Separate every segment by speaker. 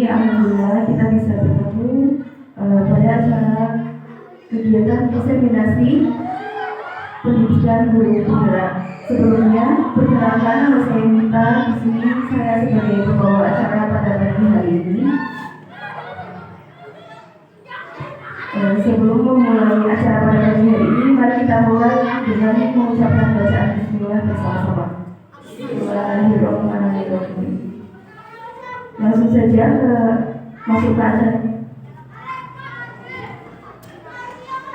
Speaker 1: ini alhamdulillah kita bisa bertemu pada acara kegiatan diseminasi pendidikan guru penggerak. Sebelumnya, perkenalkan nama saya Mita. Di sini saya sebagai pembawa acara pada pagi hari ini. Sebelum memulai acara pada pagi hari ini, mari kita mulai dengan mengucapkan bacaan Bismillah bersama-sama. Bismillahirrahmanirrahim. Langsung saja masuk ke acara.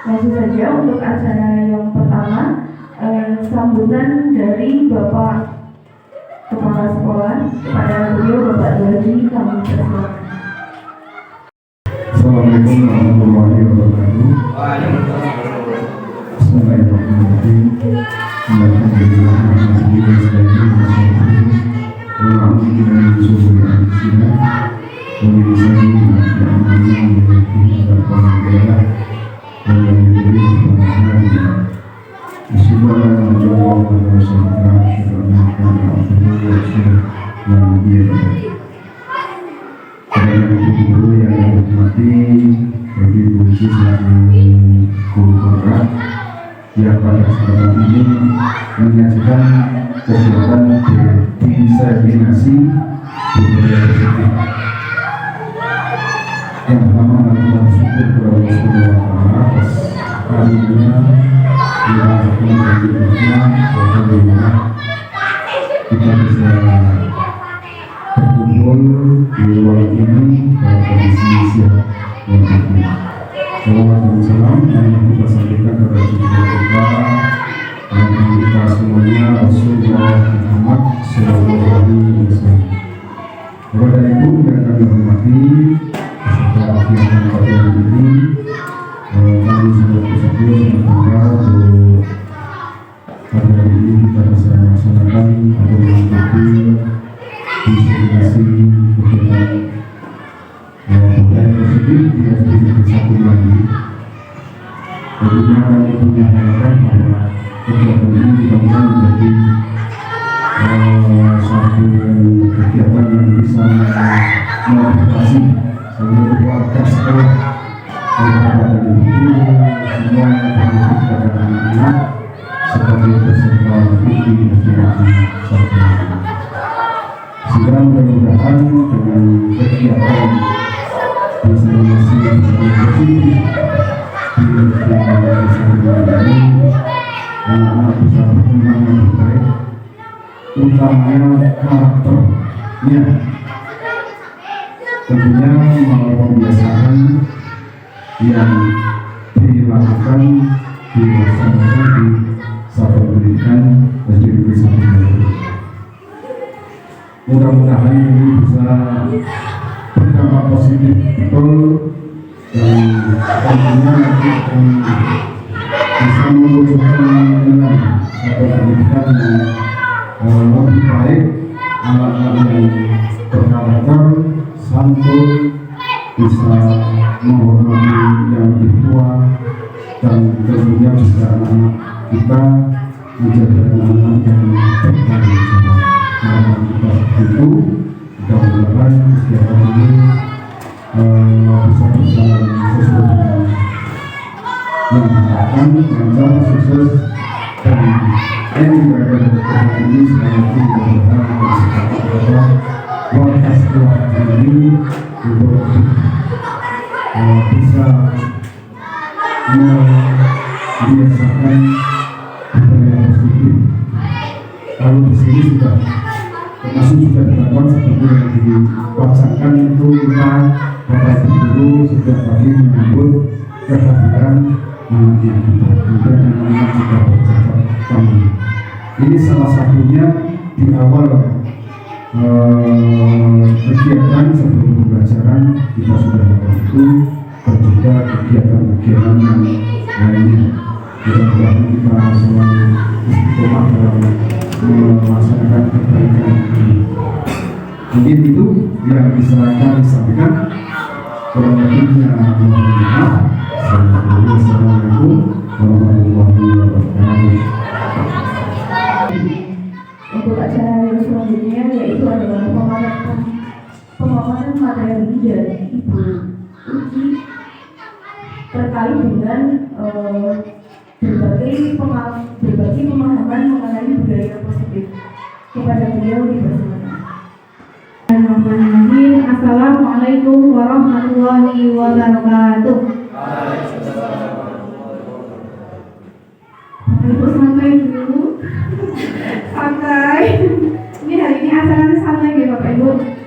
Speaker 1: Langsung saja untuk acara yang pertama, sambutan dari Bapak Kepala Sekolah kepada beliau Bapak Dodi, kami persilakan.
Speaker 2: Assalamualaikum warahmatullahi wabarakatuh. Bismillahirrahmanirrahim. Guru yang hormati bagi fungsi selaku guru penggerak yang pada kesempatan ini menyajikan kegiatan diseminasi budaya positif. Yang pertama adalah bersyukur kepada Allah Subhanahu wa Ta'ala atas karunia yang menjadi berkah alhamdulillah kita bisa berkumpul di ruang ini dalam kondisi siap dan aktif. Salawat dan salam yang kita sampaikan kepada junjungan kita dan kita semuanya Rasulullah Muhammad Sallallahu Alaihi Wasallam. Kepada ibu yang kami hormati, beserta kegiatan pada hari ini, kami sangat bersyukur dan bangga untuk pada hari ini kita bisa melaksanakan atau mengikuti diseminasi kegiatan budaya positif di SD Negeri 1 lagi. Tentunya kami punya harapan bahwa kegiatan ini mudah-mudahan menjadi satu kegiatan yang bisa memotivasi seluruh keluarga sekolah kepada ibu semua yang berhubungan kepada anak-anak sebagai peserta didik di SD Negeri 1. Sehingga mudah-mudahan dengan kegiatan diseminasi positif di lingkungan ini, anak-anak bisa berkembang dengan baik, utamanya karakternya. Tentunya melalui pembiasaan yang dilakukan dilaksanakan di satuan pendidikan SD Negeri 1. Mudah-mudahan ini bisa berdampak positif betul dan tentunya nanti akan bisa mewujudkan dengan satu pendidikan yang lebih baik, anak-anak yang berkarakter, santun, bisa menghormati yang lebih tua, dan tentunya bisa anak-anak kita menjadi anak-anak yang bertanggung jawab. Karena kita itu mudah-mudahan kegiatan ini bisa berjalan sesuai dengan yang diharapkan, lancar, sukses, dan ini daripada kegiatan ini sekali lagi mudah-mudahan kita kepada warga sekolah ini untuk bisa membiasakan budaya positif. Kalau di sini sudah termasuk sudah dilakukan seperti yang diwacanakan itu kita Bapak Ibu Guru setiap pagi menyambut kehadiran anak-anak kita. Kemudian anak-anak juga bercakap kami. Ini salah satunya di awal kegiatan sebelum pembelajaran kita sudah lakukan itu, dan juga kegiatan-kegiatan yang lainnya. Mudah-mudahan kita selalu istiqomah dalam melaksanakan kebaikan ini. Mungkin itu yang bisa kami sampaikan. Kurang lebihnya mohon maaf. Assalamualaikum warahmatullahi wabarakatuh.
Speaker 1: Untuk acara yang selanjutnya yaitu adalah pemaparan materi dari Ibu Uci terkait dengan berbagai pemahaman mengenai budaya positif. Kepada beliau dipersilakan.
Speaker 3: Bismillahirrahmanirrahim. Assalamualaikum warahmatullahi wabarakatuh. Bapak Ibu santai dulu. Santai. Ini hari ini acaranya santai ya Bapak Ibu.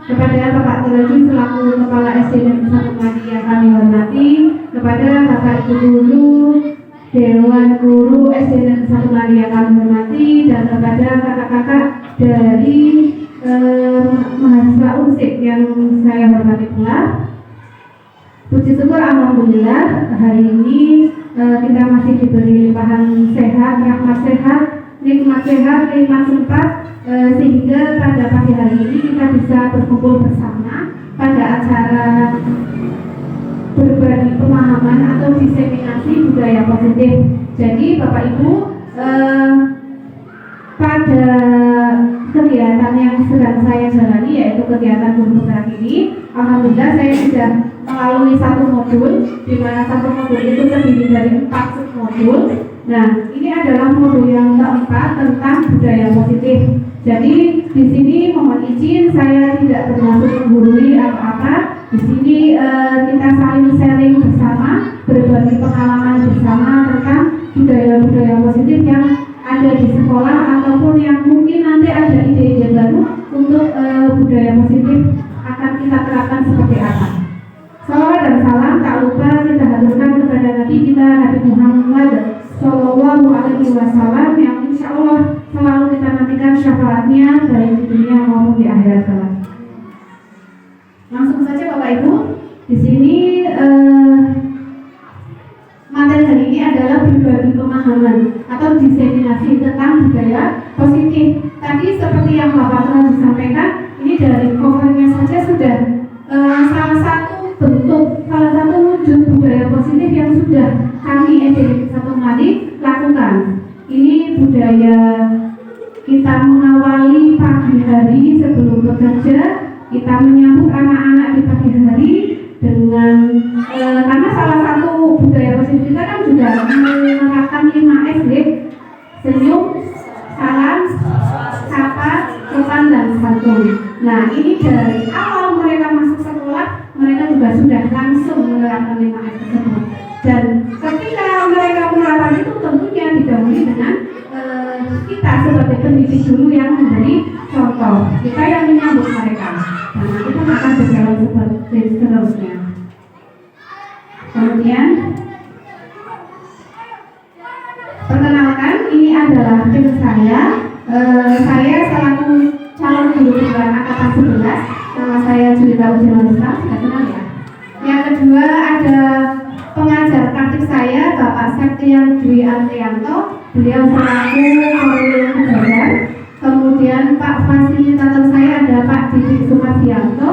Speaker 3: Kepada Bapak Teraji selaku Kepala SD dan Satu Muhammadiyah kami hormati, kepada Bapak Ibu Guru, Dewan Guru SD dan Satu Muhammadiyah kami hormati, dan kepada kakak-kakak dari mahasiswa UNSIP yang saya hormati pula. Puji syukur alhamdulillah hari ini kita masih diberi limpahan sehat, rahmat sehat, nikmat sempat, sehingga pada pagi hari ini kita bisa berkumpul bersama pada acara berbagi pemahaman atau diseminasi budaya positif. Jadi Bapak Ibu, pada kegiatan yang sedang saya jalani, yaitu kegiatan guru bergerak ini, alhamdulillah saya sudah melalui satu modul, di mana satu modul itu terdiri dari 4 submodul. Nah, ini adalah modul yang keempat tentang budaya positif. Jadi di sini mohon izin saya tidak bermaksud menggurui apa-apa. Di sini kita saling sharing bersama, berbagi pengalaman bersama tentang budaya-budaya positif yang ada di sekolah ataupun yang mungkin nanti ada ide-ide baru untuk budaya positif akan kita terapkan seperti apa. Salawat dan salam tak lupa kita haturkan kepada Nabi kita Nabi Muhammad Sallallahu Alaihi Wasallam yang insya Allah selalu kita nantikan syafaatnya baik di dunia maupun di akhirat kelak. Langsung saja Bapak Ibu, di sini materi hari ini adalah berbagi pemahaman atau diseminasi tentang budaya positif. Tadi seperti yang Bapak telah disampaikan, ini dari covernya saja sudah salah satu wujud budaya positif yang sudah kami SD Satu Madi lakukan. Ini budaya kita mengawali pagi hari sebelum bekerja, kita menyambut anak-anak di pagi hari dengan karena salah satu budaya positif kita kan juga menerapkan 5S, senyum, salam, sapa, sopan dan santun. Nah, ini dari awal mereka masuk sekolah, mereka juga sudah langsung menerapkan 5S tersebut. Dan ketika mereka menerapkan itu tentunya didahului dengan kita sebagai pendidik dulu yang memberi contoh, kita yang menyambut mereka. Nah, kita akan berjalan seperti seterusnya. Kemudian perkenalkan, ini adalah tim saya. Saya selaku calon guru pilihan angkatan 11. Nama saya Julita Ujianalisa, sudah kenal ya. Yang kedua ada pengajar praktik saya Bapak Septian Dwi Andrianto, beliau selaku koordinator pengajar. Kemudian Pak fasilitator saya ada Pak Didik Sumardianto,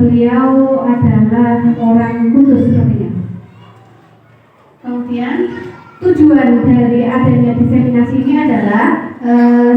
Speaker 3: beliau adalah orang Kudus sepertinya. Kemudian tujuan dari adanya diseminasi ini adalah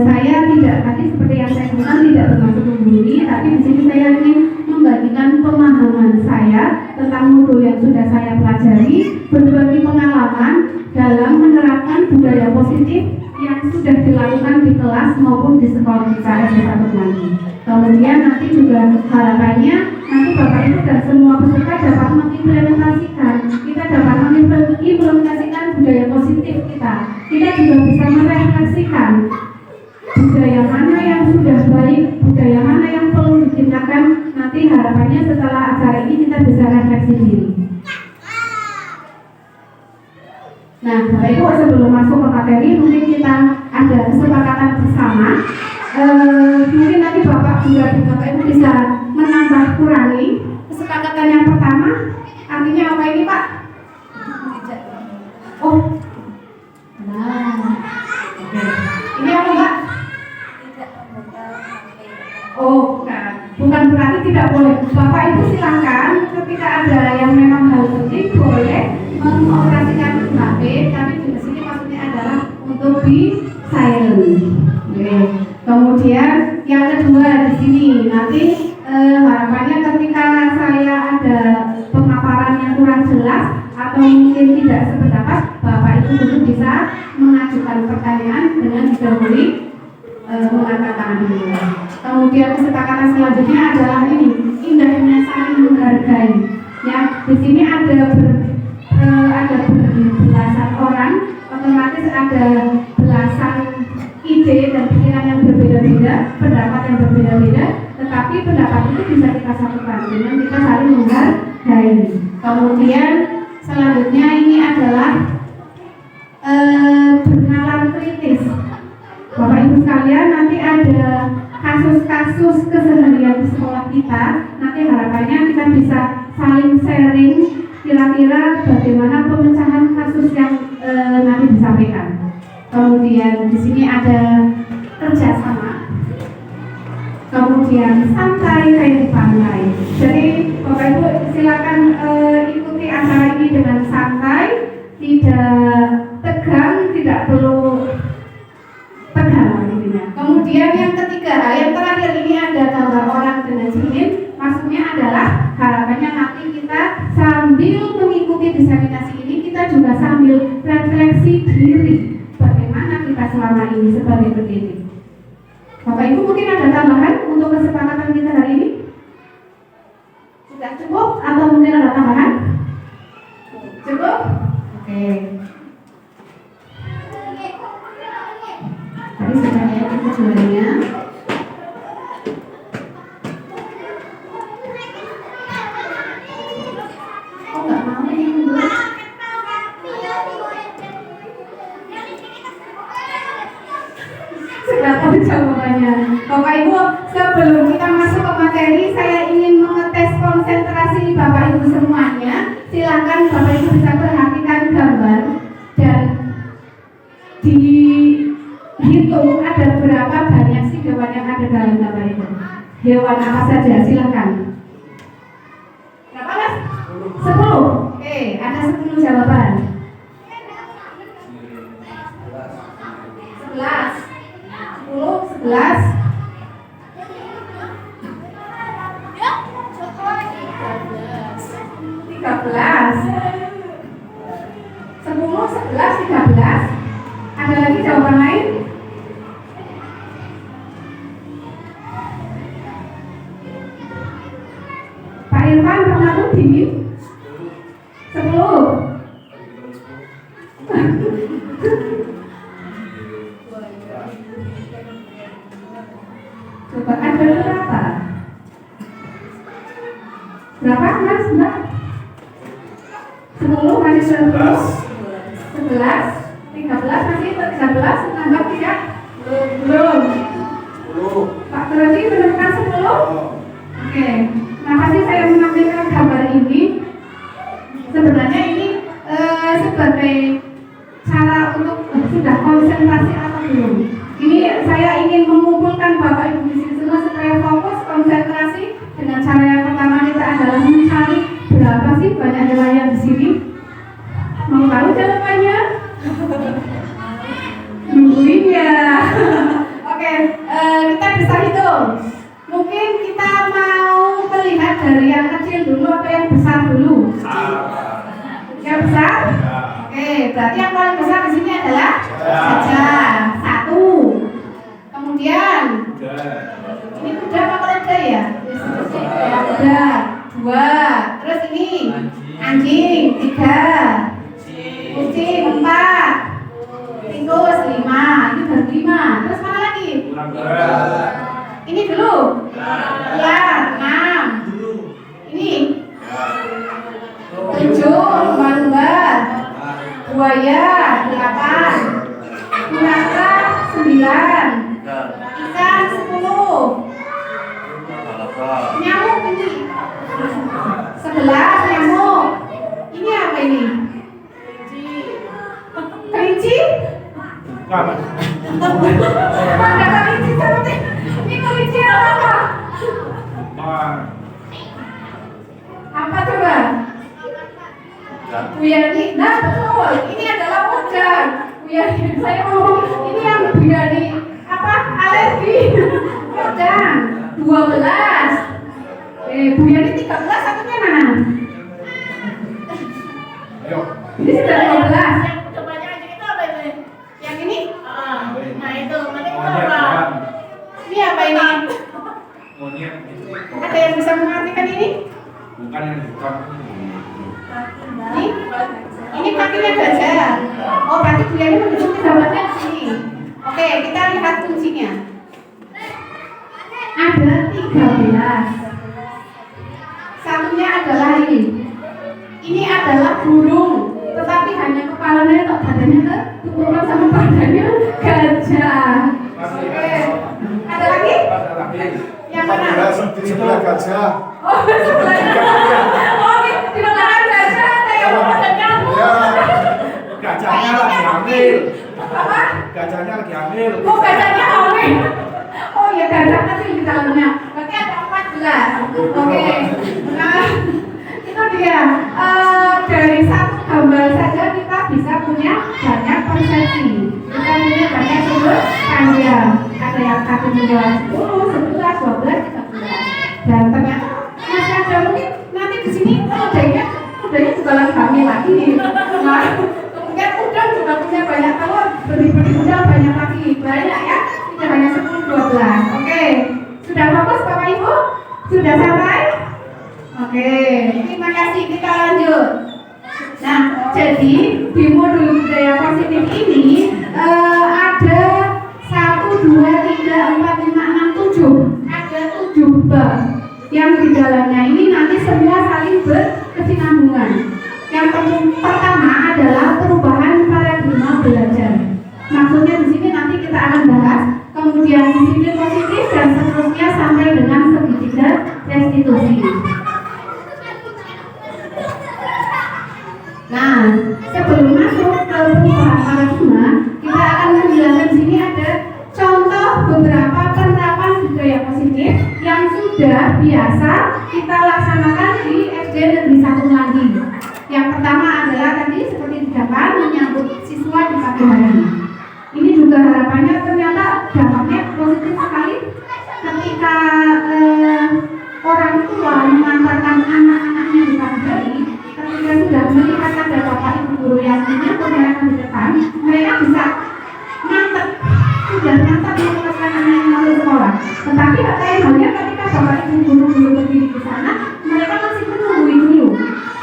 Speaker 3: saya tidak tadi seperti yang saya katakan tidak bermaksud menggurui, tapi di sini saya ingin membagikan pemahaman saya tentang modul yang sudah saya pelajari, berbagi pengalaman dalam menerapkan budaya positif yang sudah dilakukan di kelas maupun di sekolah kita SD Satu Madi. Kemudian nanti juga harapannya nanti Bapak Ibu dan semua peserta dapat mengimplementasikan, kita dapat mengimplementasikan budaya positif kita. Kita juga bisa merefleksikan budaya mana yang sudah baik, budaya mana yang perlu ditingkatkan. Nanti harapannya setelah acara ini kita bisa refleksi diri. Nah, Bapak Ibu sebelum masuk ke materi, mungkin kita ada kesepakatan bersama. Mungkin nanti Bapak juga Bapak Ibu bisa menambah kurangi. Kesepakatan yang pertama, artinya apa ini Pak? Oh, nah, oke. Ini apa Pak? Oh, bukan berarti tidak boleh. Bapak Ibu silakan ketika ada yang memang hal penting boleh mengoperasikan HP, tapi di sini maksudnya adalah untuk di silent. Oke. Kemudian yang kedua di sini nanti harapannya ketika saya ada pemaparan yang kurang jelas atau mungkin tidak sependapat, Bapak Ibu guru bisa mengajukan pertanyaan dengan didahului mengangkat tangan dulu. Kemudian kesepakatan selanjutnya adalah ini, indahnya saling menghargai. Ya, di sini ada belasan orang, otomatis ada belasan ide dan pikiran yang berbeda-beda, pendapat yang berbeda-beda, tetapi pendapat itu bisa kita satukan dengan kita saling menghargai. Kemudian selanjutnya ini adalah bernalar kritis. Bapak Ibu sekalian, nanti ada kasus-kasus keseharian di sekolah kita. Nanti harapannya kita bisa saling sharing kira-kira bagaimana pemecahan kasus yang nanti disampaikan. Kemudian di sini ada kerjasama. Kemudian santai kayak di pantai. Jadi Bapak Ibu silakan ikuti acara ini dengan santai, tidak tegang, tidak perlu tegang intinya. Kemudian yang ketiga, yang terakhir ini ada gambar orang dengan cermin. Maksudnya adalah harapannya nanti kita sambil mengikuti diseminasi ini, kita juga sambil refleksi diri bagaimana kita selama ini sebagai pendidik. Bapak Ibu mungkin ada tambahan untuk kesepakatan kita hari ini? Sudah cukup atau mungkin ada tambahan? Cukup? Oke. Tadi sudah lihat itu jualnya. Oh nggak mau ini dulu. Sudah tahu jawabannya. Bapak Ibu, sebelum kita masuk ke materi, saya ingin mengetes konsentrasi Bapak Ibu semuanya. Silakan Bapak Ibu bisa perhatikan gambar dan dihitung ada berapa banyak sih hewan yang ada dalam gambar itu. Hewan apa saja? Silakan. Berapa mas? 10. Oke, ada 10 jawaban. 11. 11 13. Ada lagi jawaban lain? Pak Irfan pernah di 10. Coba ada berapa? Berapa mas? Mbak? 10 kali 11 13 masih 13 nambah tidak? Belum. Pak Terodi menemukan 10? Oke. Nah pasti saya menampilkan gambar ini. Sebenarnya ini sebagai cara untuk sudah konsentrasi atau belum? Ini saya ingin mengumpulkan Bapak Ibu di sini semua supaya fokus konsentrasi. Dengan cara yang pertama kita adalah mencari berapa sih banyak nelayan di sini. Mau tahu jawabannya? Nungguin ya. Oke, kita bisa hitung. Mungkin kita mau melihat dari yang kecil dulu atau yang besar dulu? Yang besar? Oke, berarti yang paling besar di sini adalah gajah. 1. Kemudian ini kuda apa keledai ya? Kuda. 2. Terus ini anjing. 3. Kucing. 4. Tikus. 5. Ini baru 5. Terus mana lagi? Ini dulu. Ular. 6. Ini 7. Lumba-lumba. Buaya. 8. Kura-kura. 9. Ikan 10. Nyamuk ini 11 nyamuk. Ini apa ini? Kelinci? Ada kelinci seperti ini. Kelinci apa? Apa coba? Buyani. Nah betul. Ini adalah udang. Buyani. Saya ngomong ini yang buyani apa? Alergi. Udang Ini kakinya gajah. Oh, berarti dia ini menunjukkan gambarnya di sini. Oke, kita lihat kuncinya. Ada 13. Satunya adalah ini. Ini adalah burung, tetapi hanya kepalanya atau badannya keturunan sama badannya gajah. Oke. Ada lagi? Yang mana?
Speaker 2: Di sebelah gajah.
Speaker 3: Oh, sebelahnya. Oh, di belakang gajah ada yang badannya.
Speaker 2: Ya, gajahnya lagi hamil.
Speaker 3: Apa?
Speaker 2: Gajahnya lagi hamil.
Speaker 3: Oh, gajahnya hamil. Oh ya, gajah nanti di dalamnya. Berarti ada 14. Oke. Nah, itu dia. Dari satu gambar saja kita bisa punya banyak persepsi. Kita punya banyak sudut pandang. Ada yang satu menjual 10, 11, 12, 13. Dan ternyata masih ada mungkin nanti di sini udahnya juga lagi hamil lagi. Nah, kemudian udang juga punya banyak telur, benih-benih udang banyak lagi, banyak ya, tidak hanya 10, 12. Oke, sudah fokus Bapak Ibu? Sudah sampai? Oke, terima kasih, kita lanjut. Nah, jadi di modul budaya positif ini ada 1, 2, 3, 4, 5, 6, 7. Ada 7 bab yang di dalamnya ini nanti semua saling berkesinambungan. Yang pertama adalah perubahan paradigma belajar. Maksudnya di sini nanti kita akan bahas, kemudian disiplin positif dan seterusnya sampai dengan segitiga restitusi. Nah, sebelum masuk ke perubahan paradigma, kita akan menjelaskan di sini ada contoh beberapa penerapan budaya positif yang sudah biasa kita laksanakan di SD Negeri 1 Melangi. Yang pertama adalah tadi seperti di depan menyambut siswa di pagi hari. Ini juga harapannya ternyata dampaknya positif sekali ketika orang tua mengantarkan anak-anaknya di pagi hari. Ketika sudah melihat ada bapak ibu guru yang menyambut mereka di depan, mereka bisa mantap, sudah mantap melepaskan anak yang masuk sekolah. Tetapi lain halnya ketika bapak ibu guru berdiri di sana, mereka masih menunggu dulu.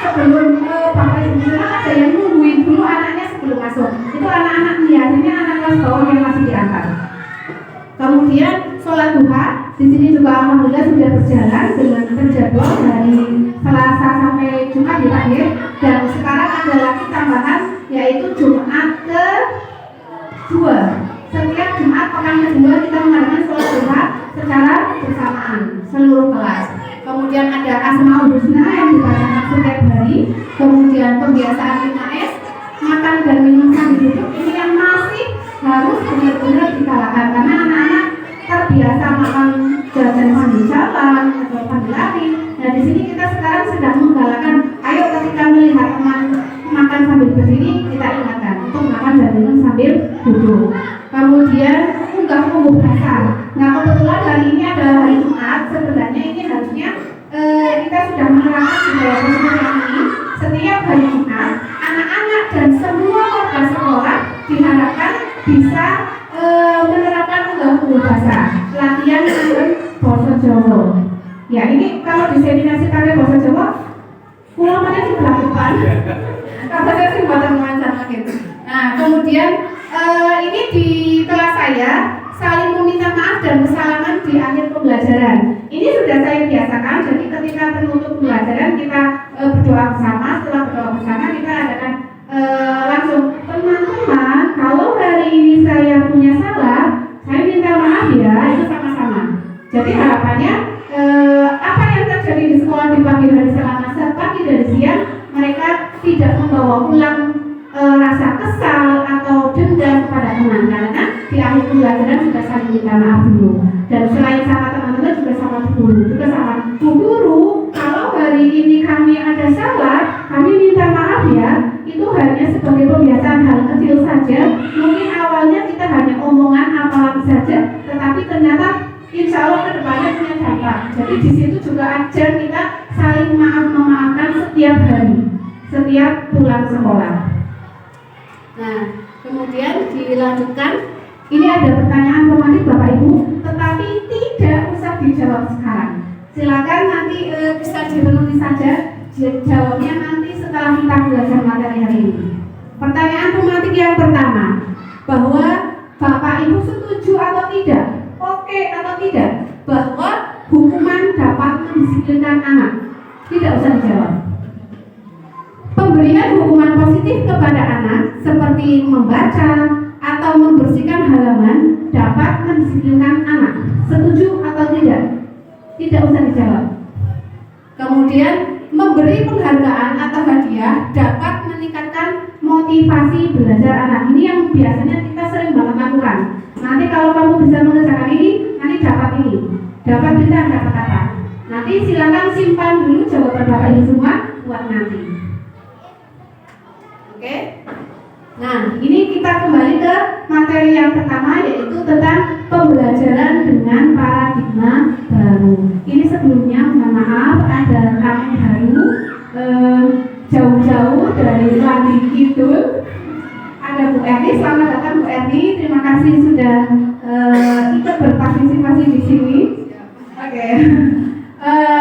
Speaker 3: Sebelum bapak ibu guru ada yang nungguin dulu anaknya sebelum masuk. Itu anak-anak biasanya anak kelas bawah yang masih diantar. Kemudian sholat duha di sini juga alhamdulillah sudah berjalan dengan terjadwal dari Selasa sampai Jumat di akhir, dan sekarang ada lagi tambahan yaitu Jumat ke-2. Setiap Jumat pekan kedua kita mengadakan sholat duha secara bersamaan seluruh kelas. Kemudian ada Asmaul Husna yang dibacakan setiap hari. Kemudian pembiasaan 5S, makan dan minum sambil duduk, ini yang masih harus benar-benar digalakan karena anak-anak terbiasa makan jajan sambil jalan atau sambil lari. Nah, di sini kita sekarang sedang menggalakkan, ayo ketika melihat teman makan sambil berdiri, kita ingatkan untuk makan dan minum sambil duduk. Kemudian unggah-ungguh bahasa. Nah, kebetulan hari ini adalah hari Jumat. Sebenarnya ini harusnya kita sudah menerapkan budaya positif ini. Setiap hari Jumat, anak-anak dan semua warga sekolah diharapkan bisa menerapkan unggah-ungguh bahasa. Latihan dengan bahasa Jawa. Ya, ini kalau diseminasi pakai bahasa Jawa, ulangannya di belakang. Katanya sih buatan lancar gitu. Nah, kemudian ini di kelas saya saling meminta maaf dan bersalaman di akhir pembelajaran. Ini sudah saya biasakan. Jadi ketika penutup pembelajaran kita berdoa bersama. Setelah berdoa bersama kita adakan langsung, teman-teman, kalau hari ini saya punya salah, saya minta maaf ya. Itu sama-sama. Jadi harapannya apa yang terjadi di sekolah di pagi hari selama pagi dan siang, mereka tidak membawa pulang rasa kesal atau dendam kepada teman, karena di akhir pembelajaran juga saling minta maaf dulu. Dan selain sama teman-teman juga sama guru, juga sama Bu Guru, kalau hari ini kami ada salah, kami minta maaf ya. Itu hanya sebagai pembiasaan hal kecil saja. Mungkin awalnya kita hanya omongan apalagi saja, tetapi ternyata insya Allah kedepannya punya dampak. Jadi di situ juga ajar kita saling memaafkan setiap hari, setiap pulang sekolah. Nah, kemudian dilanjutkan. Ini ada pertanyaan otomatis Bapak Ibu, tetapi tidak usah dijawab sekarang. Silakan nanti bisa direnungi saja. jawabnya nanti setelah kita belajar materi hari ini. Pertanyaan tematik yang pertama, bahwa Bapak Ibu setuju atau tidak, oke atau tidak, bahwa hukuman dapat mendisiplinkan anak? Tidak usah dijawab. Pemberian hukuman positif kepada anak seperti membaca atau membersihkan halaman dapat mendisiplinkan anak. Setuju atau tidak? Tidak usah dijawab. Kemudian memberi penghargaan atau hadiah dapat meningkatkan motivasi belajar anak. Ini yang biasanya kita sering banget lakukan. Nanti kalau kamu bisa mengerjakan ini, nanti dapat ini. Dapat bisa, dapat apa? Nanti silakan simpan dulu jawaban Bapak Ibu semua buat nanti. Oke? Nah, ini kita kembali ke materi yang pertama, yaitu tentang pembelajaran dengan paradigma baru. Ini sebelumnya, mohon maaf, ada tamu baru jauh-jauh dari Landi Kidul. Ada Bu Erni, selamat datang Bu Erni. Terima kasih sudah ikut berpartisipasi di sini. Oke.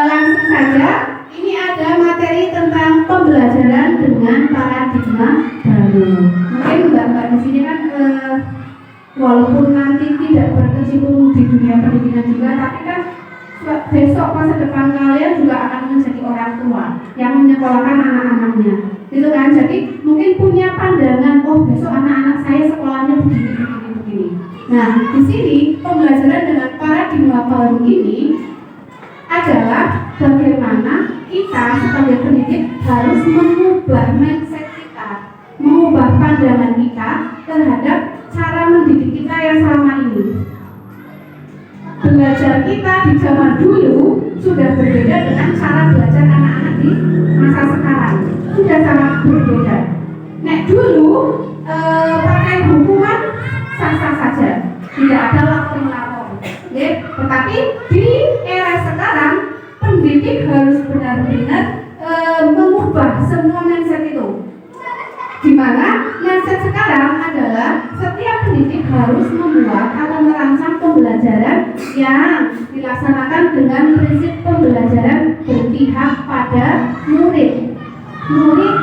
Speaker 3: Langsung saja, ini ada materi tentang pembelajaran dengan paradigma baru. Mungkin Mbak-mbak di sini kan walaupun nanti tidak berkecimpung di dunia pendidikan juga, tapi kan besok masa depan kalian juga akan menjadi orang tua yang menyekolahkan anak-anaknya, gitu kan? Jadi mungkin punya pandangan, oh besok anak-anak saya sekolahnya begini. Nah, di sini pembelajaran dengan paradigma baru ini adalah bagaimana kita sebagai pendidik harus mengubah mindset kita, mengubah pandangan kita terhadap cara mendidik kita yang selama ini. Belajar kita di zaman dulu sudah berbeda dengan cara belajar anak-anak di masa sekarang. Sudah sangat berbeda. Nek dulu pakai hukuman sah-sah saja, tidak ada lapor-lapor. Ya, tetapi di era sekarang pendidik harus benar-benar mengubah semua mindset itu. Di mana mindset sekarang adalah setiap pendidik harus membuat atau merancang pembelajaran yang dilaksanakan dengan prinsip pembelajaran berpihak pada murid. Murid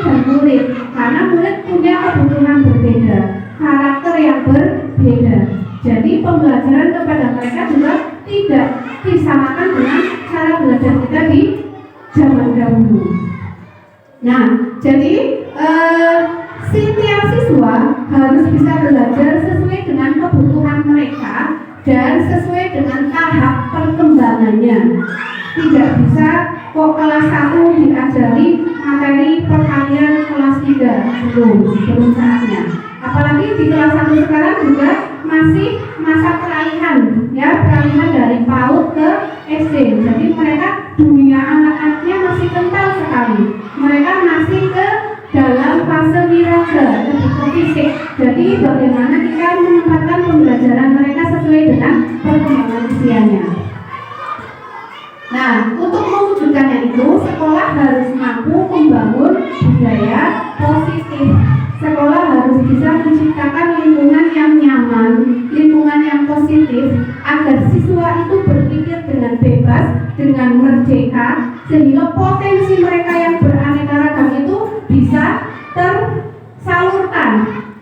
Speaker 3: dan murid, karena murid punya kebutuhan berbeda, karakter yang berbeda. Jadi pembelajaran kepada mereka juga tidak disamakan dengan cara belajar kita di zaman dahulu. Nah, jadi setiap siswa harus bisa belajar sesuai dengan kebutuhan mereka dan sesuai dengan tahap perkembangannya. Tidak bisa kok kelas 1 diajari materi pertanian kelas 3, belum saatnya. Apalagi di kelas 1 sekarang juga masih masa peralihan, ya, peralihan dari PAUD ke SD. Jadi mereka dunia anak-anaknya masih kental sekali. Mereka masih ke dalam fase miraga, lebih ke fisik. Jadi bagaimana kita menempatkan pembelajaran mereka sesuai dengan perkembangan usianya. Nah, untuk mewujudkannya itu, sekolah harus mampu membangun budaya positif. Sekolah harus bisa menciptakan lingkungan yang nyaman, lingkungan yang positif, agar siswa itu berpikir dengan bebas, dengan merdeka, sehingga potensi mereka yang beraneka ragam itu bisa tersalurkan.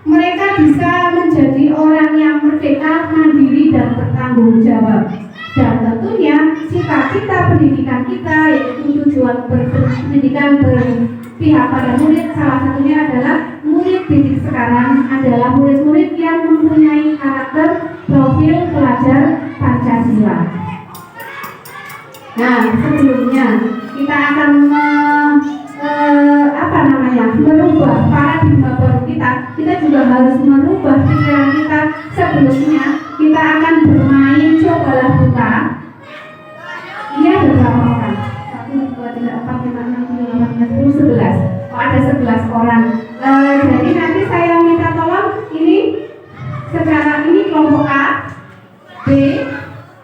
Speaker 3: Mereka bisa menjadi orang yang merdeka, mandiri, dan bertanggung jawab. Dan tentunya cita-cita pendidikan kita, yaitu tujuan pendidikan berpihak pada murid, salah satunya adalah murid didik sekarang adalah murid-murid yang mempunyai karakter profil pelajar Pancasila. Nah, sebelumnya kita akan merubah paradigma baru kita juga harus merubah pikiran kita. Sebelumnya kita akan bermain cobalah buka. Ini ada berapa orang? 1, 2, 3, 4, 5, 6, 7, 8, 9, 10, 11. Oh, ada 11 orang. Jadi nanti saya minta tolong ini secara ini kelompok A, B,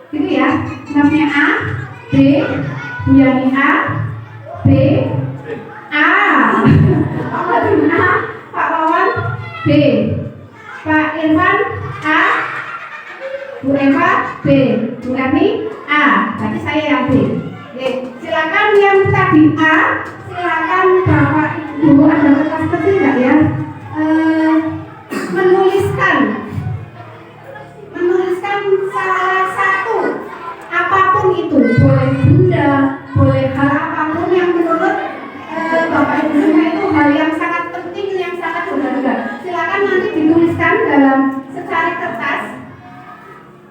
Speaker 3: gitu ya. Namanya A, B, Bu Yani A, B, A. Pak Wadun A, Pak Wawan B, Pak Irfan A, Bu Eva B, Bu Erni A. Berarti saya yang B. Oke, silakan yang tadi A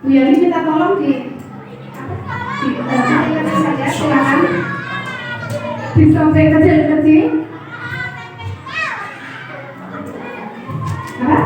Speaker 3: Bu Yani minta tolong sampaikan saja, silakan disampaikan kecil-kecil. Apa?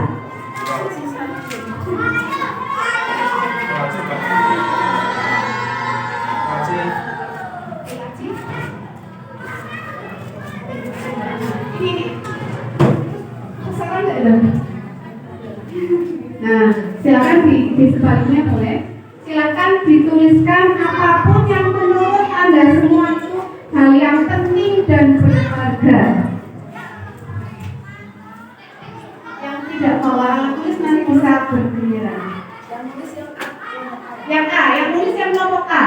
Speaker 3: Nah, silakan di sebaliknya boleh. Silakan dituliskan apapun yang menurut Anda semua itu hal yang penting dan berharga. Yang tidak mau orang tulis nanti bisa bergiliran. Yang A, yang tulis yang kelompok A.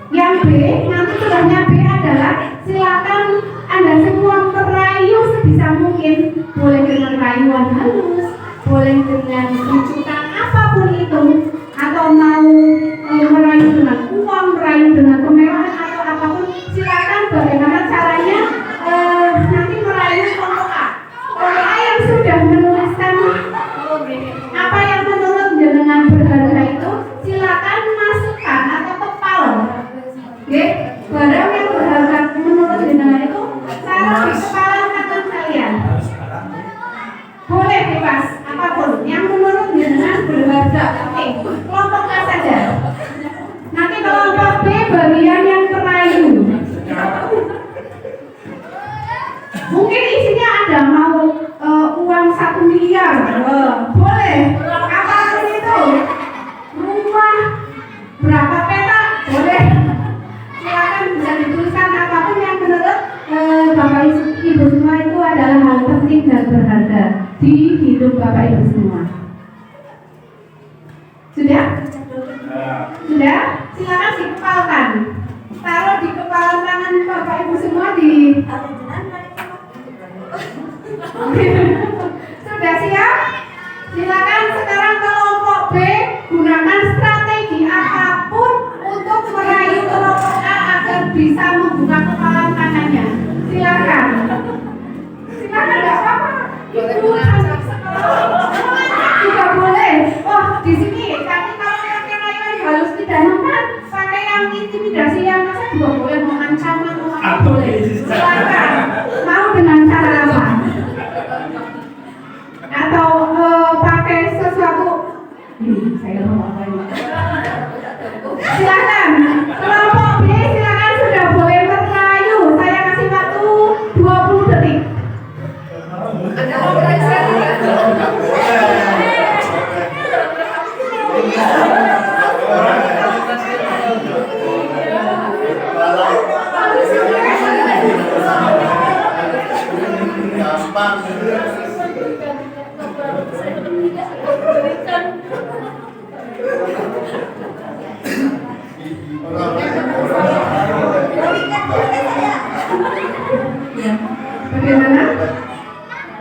Speaker 3: Yang B, nanti sebelahnya B adalah silakan Anda semua merayu sebisa mungkin. Boleh dengan rayuan halus, boleh dengan rujukan apapun itu, atau mau merayu dengan uang, merayu dengan kemewahan atau apapun, silakan bagaimana caranya nanti merayu kelompok A. Kelompok A yang sudah menuliskan apa yang menurut jenengan berharga itu, silakan masukkan atau kepal. Oke, barang yang berharga menurut jenengan itu taruh di kepala tangan kalian. Boleh bebas, apapun yang menurut jenengan berharga. Oke, kelompok A saja. Nanti kelompok B bagian yang merayu. Mungkin isinya ada mau uang 1 miliar, boleh. Apapun itu, rumah berapa petak, boleh. Silakan bisa dituliskan apapun yang menurut Bapak Ibu semua itu adalah hal penting dan berharga di hidup Bapak Ibu semua. Sudah? Sudah? Silakan dikepalkan. Taruh di kepala tangan Bapak Ibu semua di. Sudah siap? Silakan sekarang kelompok B gunakan strategi apapun untuk merayu kelompok A agar bisa membuka kepala tangannya. Silakan. Silakan, nggak apa-apa. Ibu juga boleh. Oh, di sini tapi kalau yang rayuan halus tidak nyaman, pakai yang intimidasi yang masa juga boleh, mau ancaman, mau apa boleh. Silakan. Mau dengan cara apa? Atau pakai sesuatu. Saya ngomong apa ini? Silakan. Kelompok B silakan sudah boleh merayu. Saya kasih waktu 20 detik. Anda mau merayu? Bagaimana?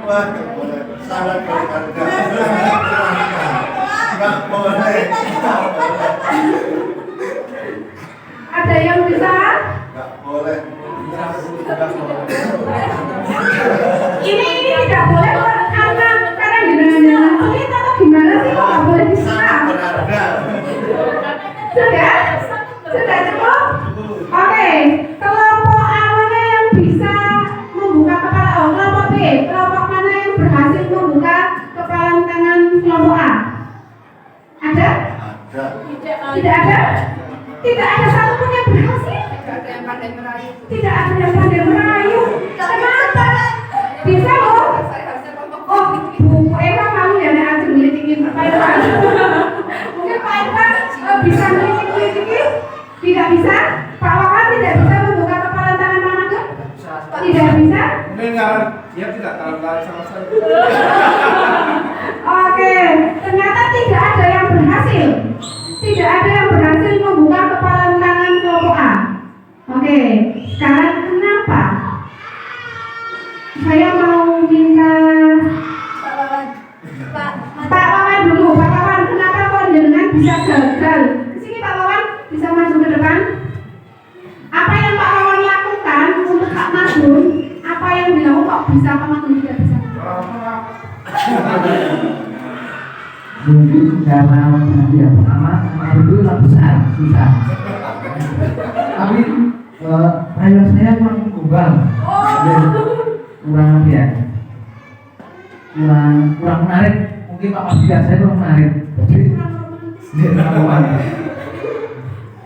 Speaker 4: Wah, sangat berharga. Nggak boleh.
Speaker 3: Ada yang bisa?
Speaker 4: Nggak boleh.
Speaker 3: Ini tidak boleh karena dengan pelit atau gimana sih kok nggak boleh bisa?
Speaker 4: Sangat berharga.
Speaker 3: Sudah? Sudah cukup? Oke, kelompok A mana yang bisa membuka kepala? Oh, kelompok B, kelompok mana yang berhasil membuka kepala tangan kelompok A? Ada?
Speaker 4: Ada.
Speaker 3: Tidak ada? Tidak ada satupun yang berhasil?
Speaker 5: Tidak ada yang pandai merayu.
Speaker 3: Tidak ada yang pandai merayu. Kenapa? Bisa loh.
Speaker 5: Saya harusnya kelompok.
Speaker 3: Oh, Bu Eva kamu ya nek aja ngelitikin Pak Irwan. Mungkin Pak Irwan bisa ngelitik-ngelitik. Tidak bisa? Pak Wawan tidak bisa membuka kepala tangan Mama Ke? Tidak bisa?
Speaker 6: Mendengar, dia tidak tahu sama saya.
Speaker 3: Oke, ternyata tidak ada yang berhasil. Tidak ada yang berhasil membuka kepala tangan kelompok A. Oke, sekarang kenapa? Saya mau minta Pak Wawan dulu. Pak Wawan, kenapa kok jenengan bisa gagal? Di sini Pak Wawan bisa maju ke depan. Apa yang Pak Wawan lakukan untuk Pak Madun? Apa yang dilakukan kok bisa Pak Madun tidak bisa?
Speaker 7: mungkin karena yang pertama itu tak besar susah, tapi rayuan saya kurang kumbang, kurang ya, kurang menarik. Mungkin Pak Mas saya kurang menarik. Jadi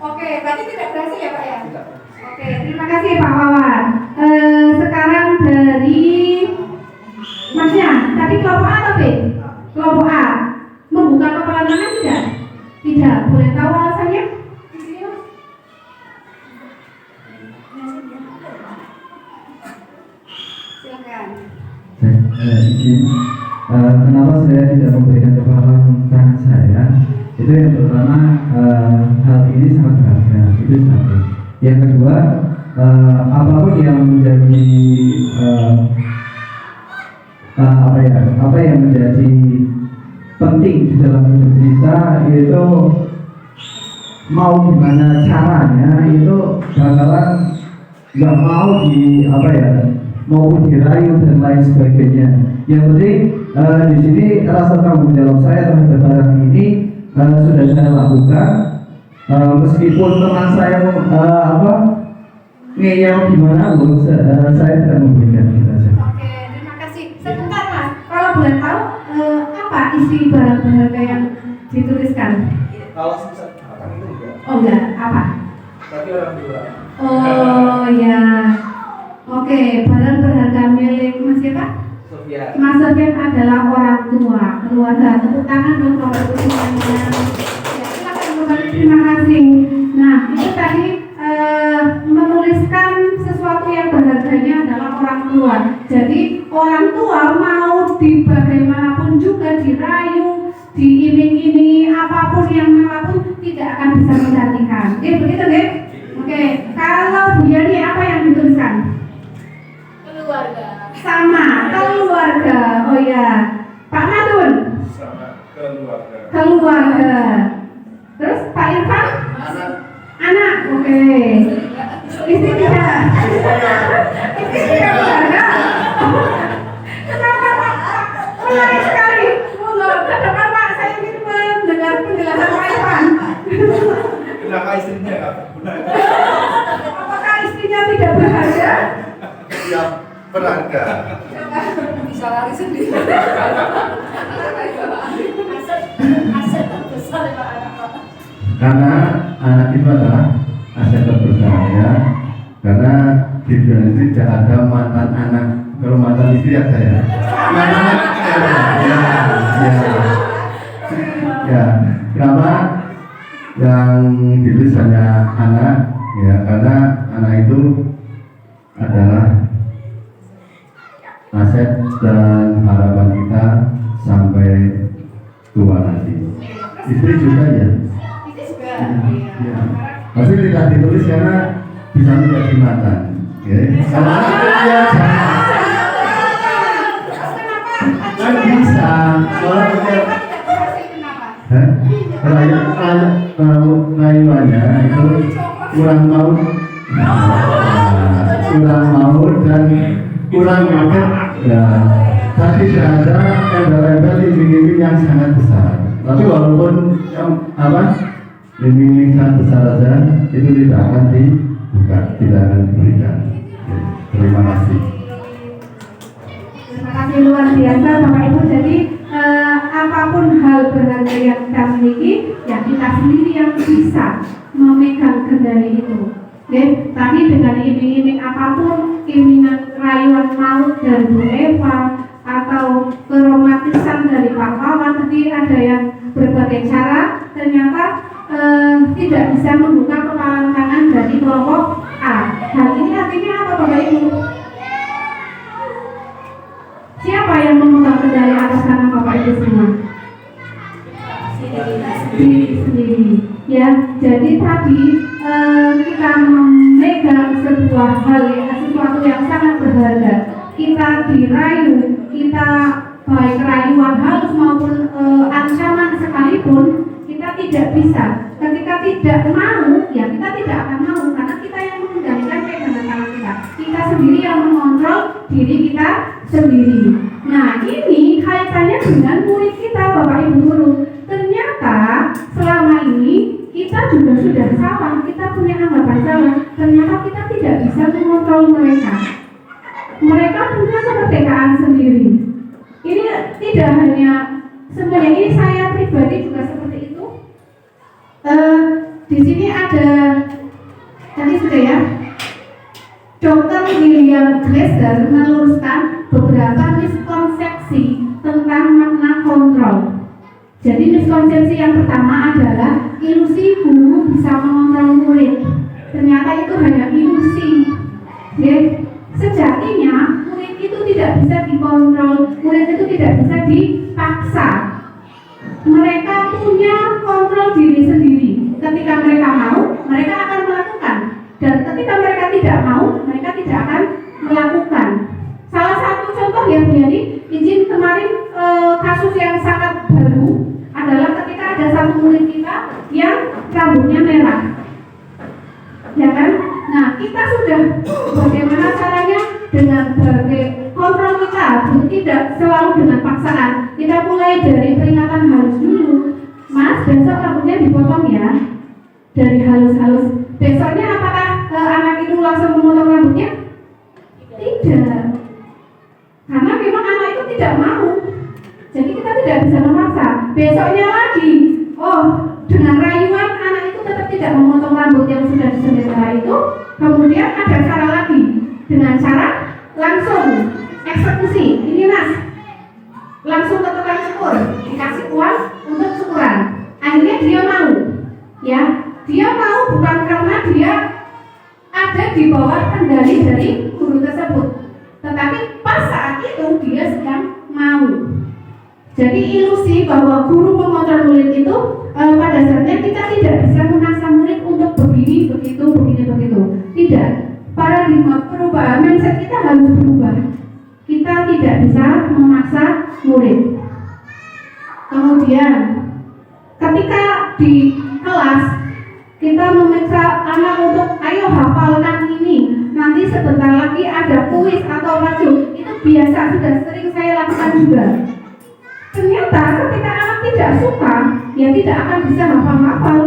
Speaker 3: Oke, berarti tidak berhasil ya Pak ya? Oke, terima kasih Pak Wawan. Sekarang dari Masnya, tadi kelompok A atau B? Kelompok A membuka kepala tangan tidak? Tidak, boleh tahu alasannya? Silakan.
Speaker 7: izin, kenapa saya tidak memberikan kepahaman tangan saya? Itu yang pertama, hal ini sangat berharga. Itu satu. Yang kedua, apapun yang menjadi apa yang menjadi penting di dalam hidup kita itu mau gimana caranya itu bakalan nggak mau maupun dirayu dan lain sebagainya. Yang penting di sini rasa tanggung jawab saya terhadap barang ini sudah saya lakukan. Meskipun teman saya ngeyel gimana, saya tidak memberikan itu saja.
Speaker 3: Oke, terima kasih. Sebentar Mas, kalau boleh tahu apa isi barang berharga yang dituliskan?
Speaker 6: Kalau susah akan itu enggak.
Speaker 3: Oh enggak, apa?
Speaker 6: Tapi orang tua.
Speaker 3: Oh ya. Oke, barang berharga milik Mas siapa?
Speaker 6: Sofia.
Speaker 3: Mas Sofian adalah orang tua, keluarga. Tepuk tangan dong kalau itu semuanya. Ya, silakan kembali. Terima kasih. Nah, itu tadi menuliskan sesuatu yang berharganya adalah orang tua. Jadi orang tua mau di bagaimanapun juga dirayu, diiming-imingi apapun yang manapun tidak akan bisa menggantikan. Oke, begitu deh. Oke, kalau Bu Yani apa yang dituliskan?
Speaker 5: Keluarga.
Speaker 3: Sama, keluarga. Oh ya, Pak Madun,
Speaker 6: Sama keluarga.
Speaker 3: keluarga. Terus Pak Irfan? Anak. Oke. Istri tidak. Istri tidak keluarga. Kenapa Pak? Menarik sekali. Ke depan Pak, saya ingin mendengar penjelasan Pak Irfan.
Speaker 6: Kenapa istrinya nggak berguna?
Speaker 3: Apakah istrinya tidak berharga?
Speaker 4: Yang berharga.
Speaker 5: Bisa lari sendiri. Aset terbesar ya Pak anak Pak.
Speaker 2: Karena anak itu adalah aset terbesar, karena di dunia itu tidak ada mantan anak. Kalau mantan istri ada ya, mantan anak ya. Kenapa yang ditulis hanya anak? Ya, karena anak itu adalah aset dan harapan kita sampai tua nanti. Istri juga ya.
Speaker 3: Itu juga.
Speaker 2: Ya. Tapi tidak ditulis karena bisa menjadi mantan. Ya. Kalau anak ya jangan. Kan bisa. Kalau punya rayuannya itu kurang mau dan kurang makan ya. Tapi tidak ada embel-embel iming-iming yang sangat besar. Tapi walaupun iming-iming sangat besar saja itu tidak akan dibuka, tidak akan diberikan. Ya, terima kasih.
Speaker 3: Terima kasih luar biasa Bapak Ibu. Jadi apapun hal berharga yang kita miliki, ya kita sendiri yang bisa memegang kendali itu. Oke, tadi dengan iming-iming apapun, imingan rayuan maut dari Bu Eva atau keromantisan dari Pak Wawan, tadi ada yang berbagai cara, ternyata tidak bisa membuka kepala tangan dari kelompok A. Hal ini artinya apa Bapak Ibu? Siapa yang memegang kendali atas tangan Bapak Ibu semua? Sendiri. Ya, jadi tadi kita memegang sebuah hal sesuatu yang sangat berharga. Kita dirayu, kita baik rayuan halus maupun ancaman sekalipun, kita tidak bisa. Ketika tidak mau, ya kita tidak akan mau karena kita yang mengendalikan pegangan tangan kita. Kita sendiri yang mengontrol diri kita sendiri. Nah, ini kaitannya dengan murid kita, Bapak Ibu guru. sudah salah, kita punya anggapan salah, ternyata kita tidak bisa mengontrol mereka. Mereka punya kemerdekaan sendiri. Ini tidak hanya semuanya, ini saya pribadi juga seperti itu. Di sini ada tadi sudah ya, Dr. William Glasser meluruskan beberapa miskonsepsi tentang makna kontrol. Jadi miskonsepsi yang pertama adalah ilusi guru bisa mengontrol murid. Ternyata itu hanya ilusi. Ya, sejatinya murid itu tidak bisa dikontrol, murid itu tidak bisa dipaksa. Mereka punya kontrol diri sendiri. Ketika mereka mau, mereka akan melakukan. Dan ketika mereka tidak mau, mereka tidak akan melakukan. Salah satu contoh ya Bu Yani, izin kemarin kasus yang sangat baru adalah ketika ada satu murid kita yang rambutnya merah, ya kan? Nah, kita sudah bagaimana caranya dengan berbagai kontrol kita, tidak selalu dengan paksaan. Kita mulai dari peringatan halus dulu, Mas, besok rambutnya dipotong ya, dari halus-halus. Besoknya apakah anak itu langsung memotong rambutnya? Tidak, karena memang anak itu tidak mau. Jadi kita tidak bisa memaksa. Besoknya lagi, oh, dengan rayuan anak itu tetap tidak memotong rambut yang sudah diselesaikan itu. Kemudian ada cara lagi, dengan cara langsung eksekusi. Ini Mas, langsung ke tukang cukur, dikasih uang untuk cukuran. Akhirnya dia mau, ya, dia mau bukan karena dia ada di bawah kendali dari guru tersebut, tetapi pas saat itu dia sedang mau. Jadi ilusi bahwa guru mengontrol murid itu pada dasarnya kita tidak bisa memaksa murid untuk begini, begitu, tidak. Paradigma perubahan mindset kita harus berubah. Kita tidak bisa memaksa murid. Kemudian ketika di kelas kita memaksa anak untuk ayo hafalkan ini, nanti sebentar lagi ada kuis atau maju, itu biasa, sudah sering saya lakukan juga. Ternyata ketika anak tidak suka, ya tidak akan bisa hafal-hafal.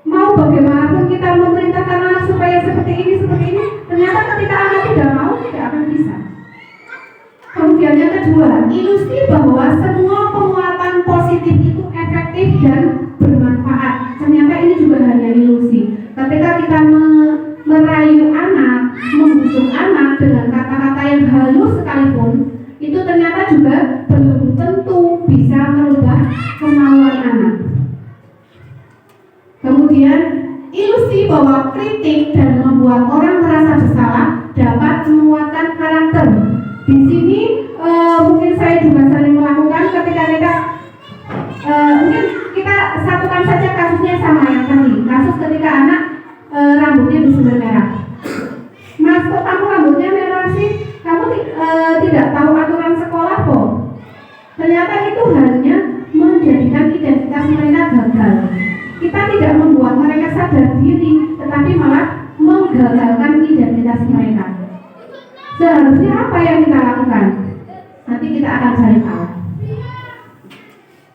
Speaker 3: Mau bagaimanapun kita memerintahkan anak supaya seperti ini, ternyata ketika anak tidak mau, tidak akan bisa. Kemudian yang kedua, ilusi bahwa semua penguatan positif itu efektif dan bermanfaat. Ternyata ini juga hanya ilusi. Ketika kita merayu anak, membujuk anak dengan kata-kata yang halus sekalipun, itu ternyata juga belum tentu bisa merubah kemauan anak. Kemudian ilusi bahwa kritik dan membuat orang merasa bersalah dapat menguatkan karakter. Di sini mungkin saya juga sering melakukan ketika kita mungkin kita satukan saja kasusnya sama yang tadi. Kasus ketika anak rambutnya disembel merah. Mas, kok kamu rambutnya merah sih? Kamu tidak tahu aturan sekolah kok. Ternyata itu hanya menjadikan identitas mereka gagal. Kita tidak membuat mereka sadar diri, tetapi malah menggagalkan identitas mereka. Seharusnya apa yang kita lakukan? Nanti kita akan cari tahu.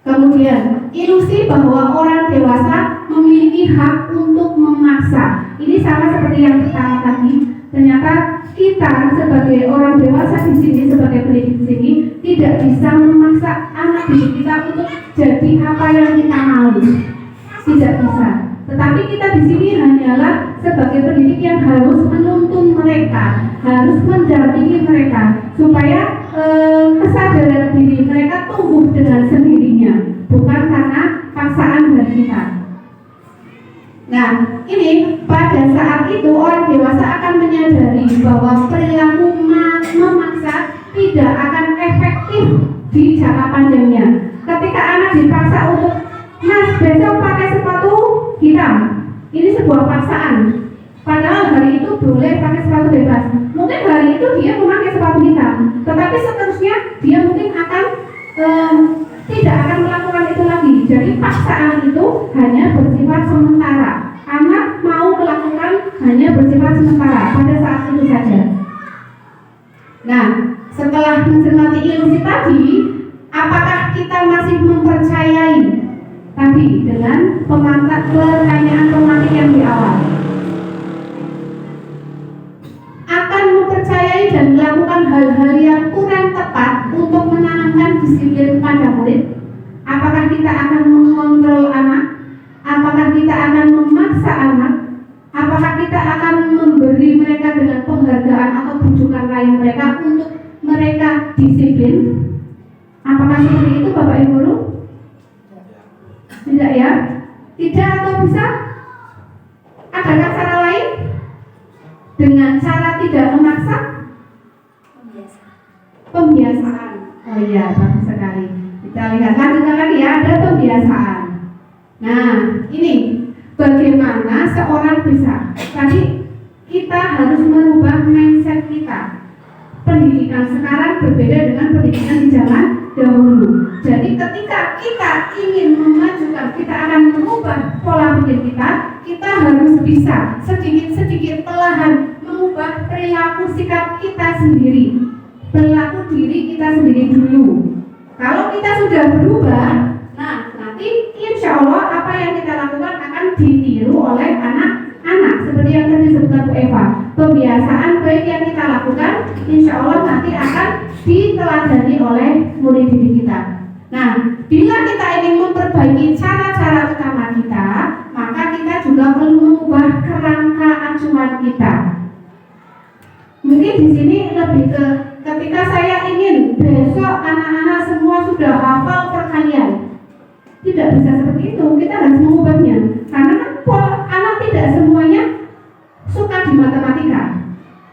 Speaker 3: Kemudian, ilusi bahwa orang dewasa memiliki hak untuk memaksa. Ini sama seperti yang pertama tadi. Ternyata kita sebagai orang dewasa di sini, sebagai pendidik di sini, tidak bisa memaksa anak didik kita untuk jadi apa yang kita mau. Tidak bisa. Tetapi kita di sini hanyalah sebagai pendidik yang harus menuntun mereka, harus mendampingi mereka supaya kesadaran diri mereka tumbuh dengan sendirinya, bukan karena paksaan dari kita. Nah, ini pada saat itu orang dewasa akan menyadari bahwa perilaku memaksa tidak akan efektif di jangka panjangnya. Ketika anak dipaksa untuk, Mas, besok pakai sepatu hitam, ini sebuah paksaan. Padahal hari itu boleh pakai sepatu bebas. Mungkin hari itu dia memakai sepatu hitam, tetapi seterusnya dia mungkin akan tidak akan melakukan itu lagi. Jadi paksaan itu hanya bersifat sementara. Anak mau melakukan hanya bersifat sementara pada saat itu saja. Nah, setelah mencermati ilusi tadi, apakah kita masih mempercayai tadi dengan pertanyaan pematik yang di awal. Akan mempercayai dan melakukan hal-hal yang kurang tepat untuk menanamkan disiplin pada murid. Apakah kita akan mengontrol anak? Apakah kita akan memaksa anak? Apakah kita akan memberi mereka dengan penghargaan atau bujukan lain mereka untuk mereka disiplin? Apakah seperti itu Bapak Ibu Guru? Tidak ya? Tidak atau bisa? Adakah cara lain? Dengan cara tidak memaksa? Pembiasaan. Oh iya, bagus sekali. Kita lihat lagi ya, ada pembiasaan. Nah, ini bagaimana seorang bisa. Tadi kita harus merubah mindset kita. Pendidikan sekarang berbeda dengan pendidikan di zaman dahulu. Jadi ketika kita ingin memajukan, kita akan merubah pola pikir kita harus bisa sedikit-sedikit perlahan mengubah perilaku sikap kita sendiri, perilaku diri kita sendiri dulu. Kalau kita sudah berubah, nah nanti insya Allah apa yang kita lakukan akan ditiru oleh anak-anak. Seperti yang tadi disebutkan Bu Eva, kebiasaan baik yang kita lakukan insya Allah nanti akan diteladani oleh murid didik kita. Nah, bila kita ingin memperbaiki cara-cara utama kita, maka kita juga perlu mengubah kerangka acuan kita. Mungkin di sini lebih ke ketika saya ingin besok anak-anak semua sudah hafal perkalian. Tidak bisa seperti itu, kita harus mengubahnya. Karena kan anak tidak semuanya suka di matematika.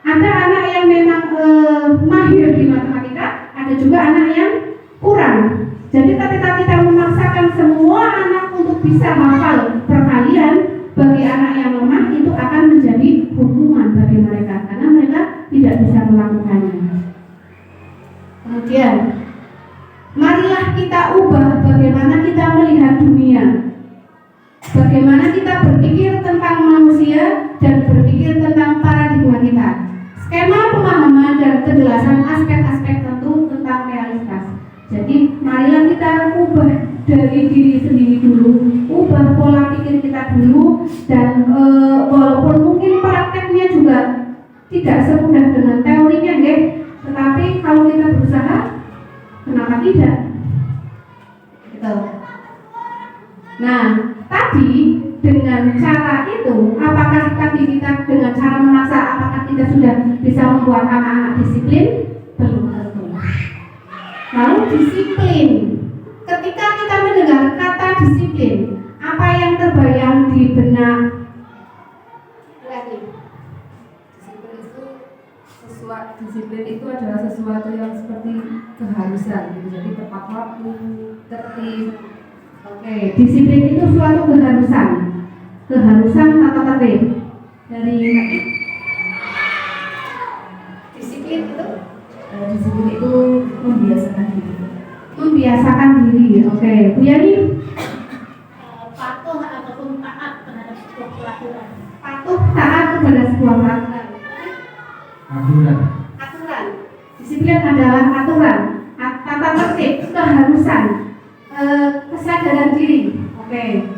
Speaker 3: Ada anak yang memang mahir di matematika, ada juga anak yang kurang. Jadi ketika kita memaksakan semua anak untuk bisa hafal perkalian, bagi anak yang lemah itu akan menjadi hukuman bagi mereka karena mereka tidak bisa melakukannya. Kemudian, marilah kita ubah bagaimana kita melihat dunia, bagaimana kita berpikir tentang manusia dan berpikir tentang paradigma kita. Skema pemahaman dan penjelasan aspek-aspek tentu tentang realitas. Jadi marilah kita ubah dari diri sendiri dulu, ubah pola pikir kita dulu, dan walaupun mungkin prakteknya juga tidak semudah dengan teorinya, ya, tetapi kalau kita berusaha, kenapa tidak? Gitu. Nah, tadi dengan cara itu, apakah tadi kita dengan cara memaksa, apakah kita sudah bisa membuat anak-anak disiplin? Belum tentu. Lalu disiplin. Ketika kita mendengar kata disiplin, apa yang terbayang di benak?
Speaker 1: Disiplin itu adalah sesuatu yang seperti keharusan, jadi tepat waktu, tertib.
Speaker 3: Oke, disiplin itu suatu keharusan atau tertib. Dari disiplin
Speaker 1: itu membiasakan diri.
Speaker 3: Oke, Bu Yani.
Speaker 5: Patuh ataupun taat terhadap sebuah peraturan.
Speaker 3: Patuh taat kepada sebuah peraturan. Aturan. Disiplin adalah aturan, tata tertib, keharusan, kesadaran diri. Oke.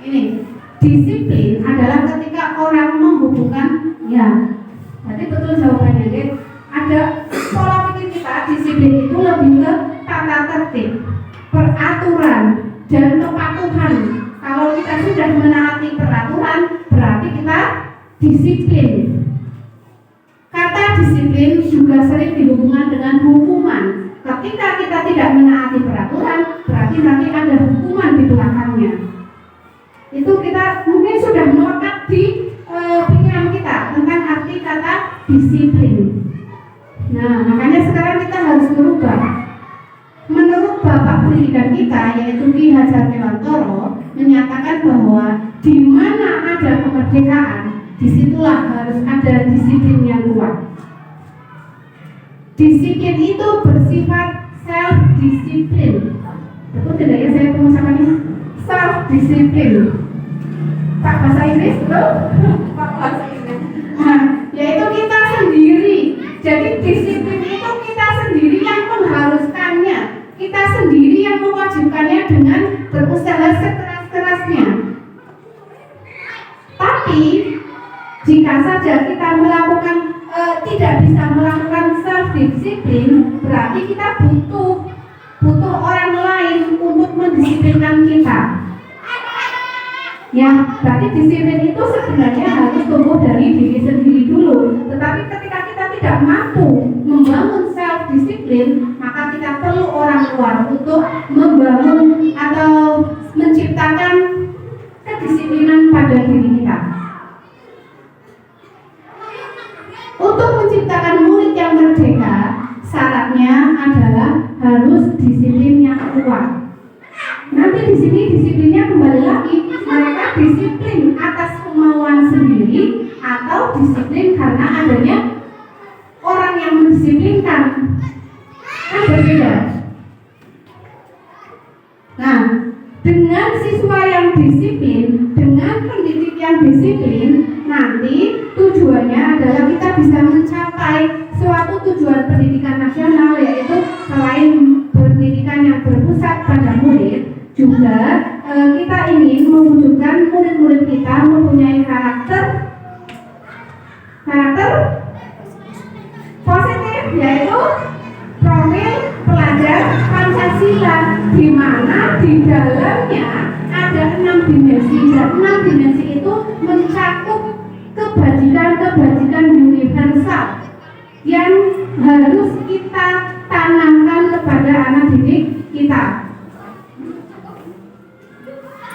Speaker 3: Ini disiplin adalah ketika orang menghubungkan, ya. Tadi betul jawabannya, deh. Ada pola pikir kita, disiplin itu lebih ke tata tertib, peraturan, dan kepatuhan. Kalau kita sudah menaati peraturan, berarti kita disiplin. Kata disiplin juga sering dihubungkan dengan hukuman. Ketika kita tidak menaati peraturan, berarti nanti ada hukuman di belakangnya. Itu kita mungkin sudah melekat di pikiran kita tentang arti kata disiplin. Nah, makanya sekarang kita harus berubah. Menurut Bapak Pendidikan kita, yaitu Ki Hajar Dewantoro, menyatakan bahwa di mana ada kemerdekaan, disitulah harus ada disiplin yang kuat. Disiplin itu bersifat self-disiplin. Betul tidak ya saya pengucapannya? Self-disiplin. Pak bahasa Inggris, betul? Pak bahasa Inggris. Nah, yaitu kita sendiri. Jadi disiplin itu kita sendiri yang mengharuskannya, kita sendiri yang mewajibkan. mewajibkannya dengan berusaha sekeras-kerasnya. Tapi jika saja kita tidak bisa melakukan self disiplin, berarti kita butuh orang lain untuk mendisiplinkan kita. Ya, berarti disiplin itu sebenarnya harus tumbuh dari diri sendiri dulu. Tetapi ketika kita tidak mampu membangun self disiplin, maka kita perlu orang luar untuk membangun atau menciptakan kedisiplinan pada diri kita. Untuk menciptakan murid yang merdeka, syaratnya adalah harus disiplin yang kuat. Nanti di sini disiplinnya kembali lagi, mereka disiplin atas kemauan sendiri atau disiplin karena adanya orang yang mendisiplinkan. Kan berbeda. Nah, dengan siswa yang disiplin, dengan pendidik yang disiplin, nanti tujuannya adalah kita bisa mencapai suatu tujuan pendidikan nasional, yaitu selain pendidikan yang berpusat pada murid, juga kita ingin mewujudkan murid-murid kita mempunyai karakter positif, yaitu profil pelajar Pancasila, di mana di dalamnya ada 6 dimensi, dan 6 dimensi itu mencakup kebajikan universal yang harus kita tanamkan kepada anak didik kita.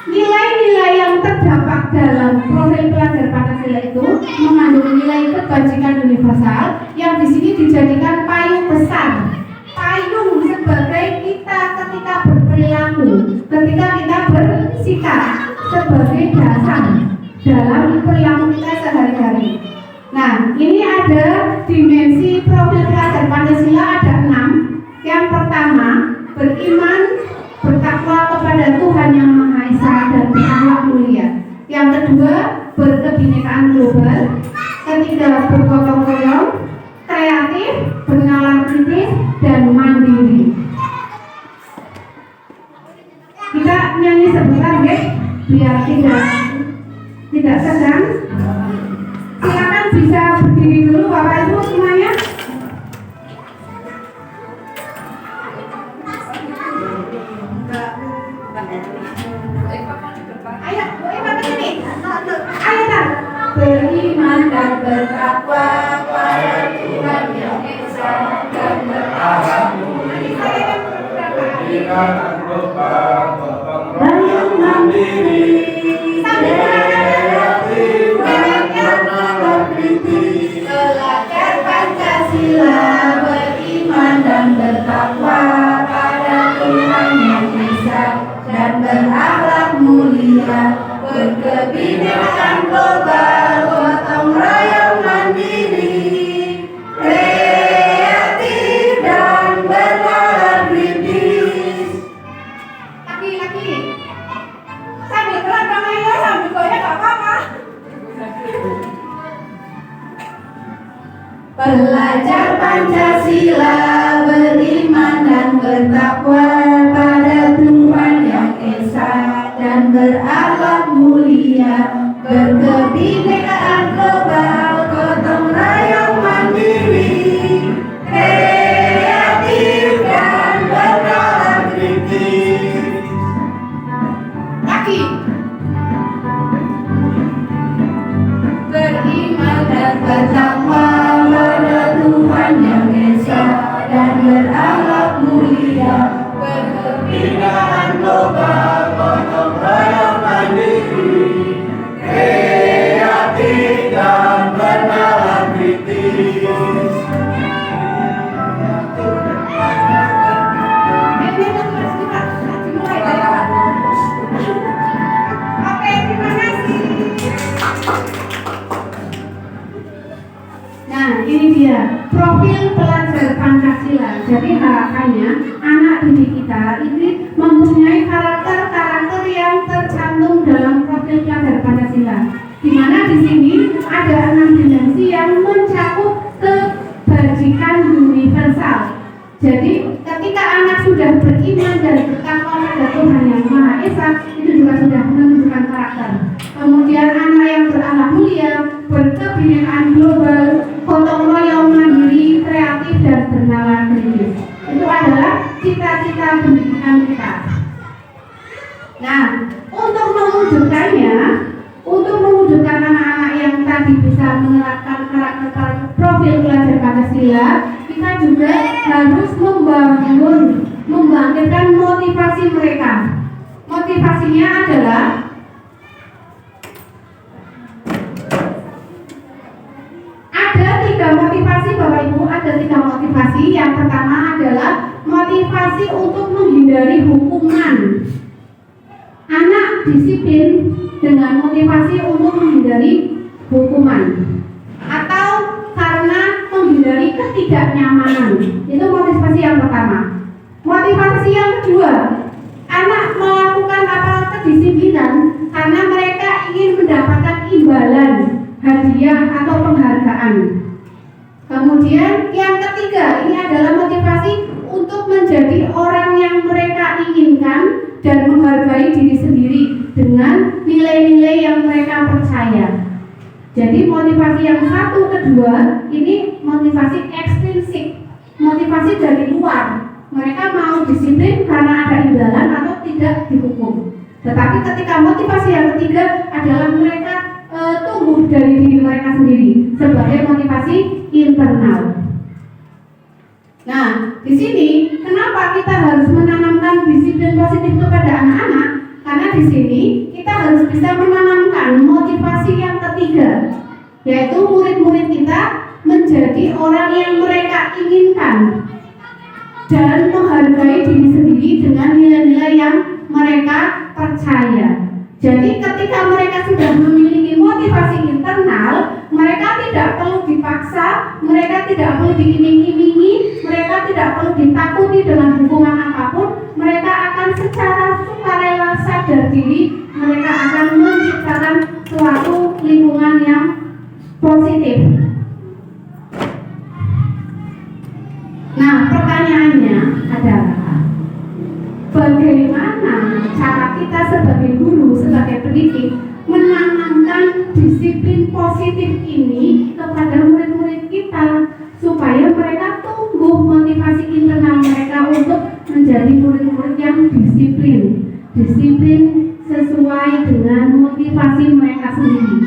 Speaker 3: Nilai-nilai yang terdapat dalam profil pelajar Pancasila itu mengandung nilai kebajikan universal yang di sini dijadikan payung besar. Payung sebagai kita ketika berperilaku, ketika kita bersikap, sebagai dasar dalam perilaku kita sehari-hari. Nah, ini ada dimensi profil pelajar Pancasila, ada 6. Yang pertama, beriman, bertakwa kepada Tuhan Yang Maha Esa dan berakhlak mulia. Yang kedua, berkebinekaan global. Ketiga, bergotong royong, kreatif, bernalar kritis, dan mandiri. Kita nyanyi sebentar, guys, biar tidak sedang. Silakan bisa berdiri dulu, Bapak Ibu semuanya. Ayo, beriman dan bertakwa pada Tuhan Yang Esa dan berakhlak mulia, berkebinekaan global, gotong royong, mandiri, kreatif, bernalar kritis, belajar Pancasila, beriman dan bertakwa pada Tuhan Yang Esa dan berakhlak mulia, berkebinekaan global, gotong royong, mandiri, kreatif dan bernalar kritis. Laki-laki sambil gerak tangannya, sambil goyang gak apa-apa. Belajar Pancasila, beriman dan bertakwa pada Tuhan Yang Esa dan berakhlak mulia, berkebinekaan global, gotong royong, mandiri, kreatif dan bernalar kritis. Laki. Beriman dan bertakwa pada Tuhan Yang Esa dan berakhlak mulia, berkebinekaan global, gotong royong, mandiri, kreatif dan bernalar kritis. Oke, terima kasih. Nah, ini dia profil pelajar Pancasila. Jadi harapannya anak didik kita ini mempunyai karakter-karakter yang tercantum dalam profil pelajar Pancasila. Di mana di sini ada 6 dimensi yang mencakup kebajikan universal. Jadi ketika anak sudah beriman beriman dan bertakwa pada Tuhan yang Maha Esa, itu juga sudah menunjukkan karakter. Kemudian anak yang berakhlak mulia, berkebinekaan global, gotong royong, mandiri, kreatif dan bernalar kritis. Itu adalah cita-cita pendidikan kita. Nah, untuk mewujudkan anak-anak yang tadi bisa menerapkan karakter profil pelajar Pancasila, kita juga harus membangkitkan motivasi mereka. Motivasinya adalah ada 3 motivasi, Bapak Ibu, ada 3 motivasi. Yang pertama adalah motivasi untuk menghindari hukuman. Anak disiplin dengan motivasi untuk menghindari hukuman atau karena menghindari ketidaknyamanan. Itu motivasi yang pertama. Motivasi yang kedua, anak melakukan kedisiplinan karena mereka ingin mendapatkan imbalan, hadiah atau penghargaan. Kemudian yang ketiga, ini adalah motivasi untuk menjadi orang yang mereka inginkan dan menghargai diri sendiri dengan nilai-nilai yang mereka percaya. Jadi motivasi yang satu kedua ini motivasi ekstrinsik, motivasi dari luar. Mereka mau disiplin karena ada imbalan atau tidak dihukum. Tetapi ketika motivasi yang ketiga adalah mereka tumbuh dari diri mereka sendiri sebagai motivasi internal. Nah, di sini kenapa kita harus menanamkan disiplin positif kepada anak-anak? Karena di sini kita harus bisa menanamkan motivasi yang ketiga, yaitu murid-murid kita menjadi orang yang mereka inginkan dan menghargai diri sendiri dengan nilai-nilai yang mereka percaya. Jadi ketika mereka sudah memiliki motivasi internal, mereka tidak perlu dipaksa, mereka tidak perlu diiming-imingi, mereka tidak perlu ditakuti dengan hukuman apapun. Mereka akan secara sukarela sadar diri, mereka akan menciptakan suatu lingkungan yang positif. Nah, pertanyaannya adalah bagaimana cara kita sebagai guru, sebagai pendidik menanamkan disiplin positif ini kepada murid-murid kita supaya mereka tumbuh motivasi internal mereka untuk menjadi murid-murid yang disiplin sesuai dengan motivasi mereka sendiri.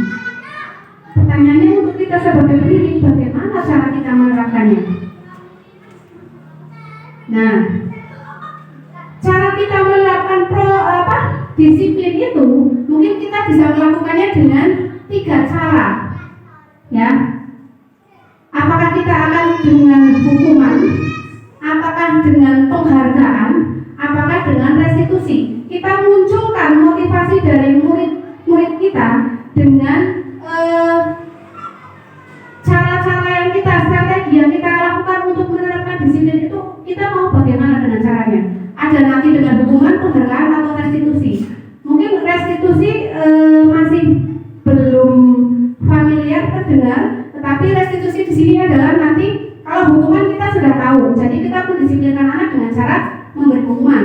Speaker 3: Pertanyaannya untuk kita sebagai pendidik, bagaimana cara kita menerapkannya? Nah, cara kita menerapkan disiplin itu mungkin kita bisa melakukannya dengan 3 cara, ya. Apakah kita akan dengan hukuman, apakah dengan penghargaan, apakah dengan restitusi? Kita munculkan motivasi dari murid-murid kita dengan cara-cara yang kita, strategi yang kita lakukan untuk menerapkan disiplin itu. Kita mau bagaimana dengan caranya? Ada nanti dengan hukuman, penghargaan atau restitusi. Mungkin restitusi masih belum familiar terdengar, tetapi restitusi di sini adalah nanti kalau hukuman kita sudah tahu. Jadi kita mendisiplinkan anak dengan cara memberi hukuman.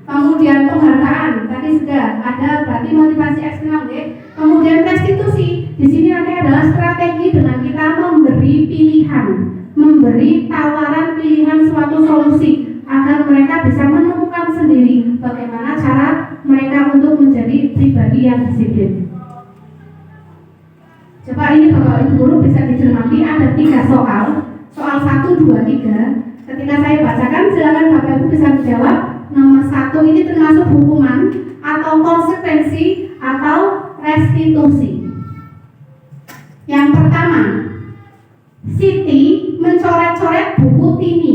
Speaker 3: Kemudian penghargaan tadi sudah ada, berarti motivasi eksternal, ya. Kemudian restitusi di sini nanti adalah strategi dengan kita memberi pilihan, memberi tawaran pilihan suatu solusi agar mereka bisa menemukan sendiri bagaimana cara mereka untuk menjadi pribadi yang disiplin. Coba ini Bapak Ibu Guru bisa dicermati, ada 3 soal 1, 2, 3. Ketika saya bacakan silakan Bapak Ibu bisa menjawab. Nomor 1 ini termasuk hukuman atau konsekuensi atau restitusi. Yang pertama, Siti mencoret-coret buku Tini.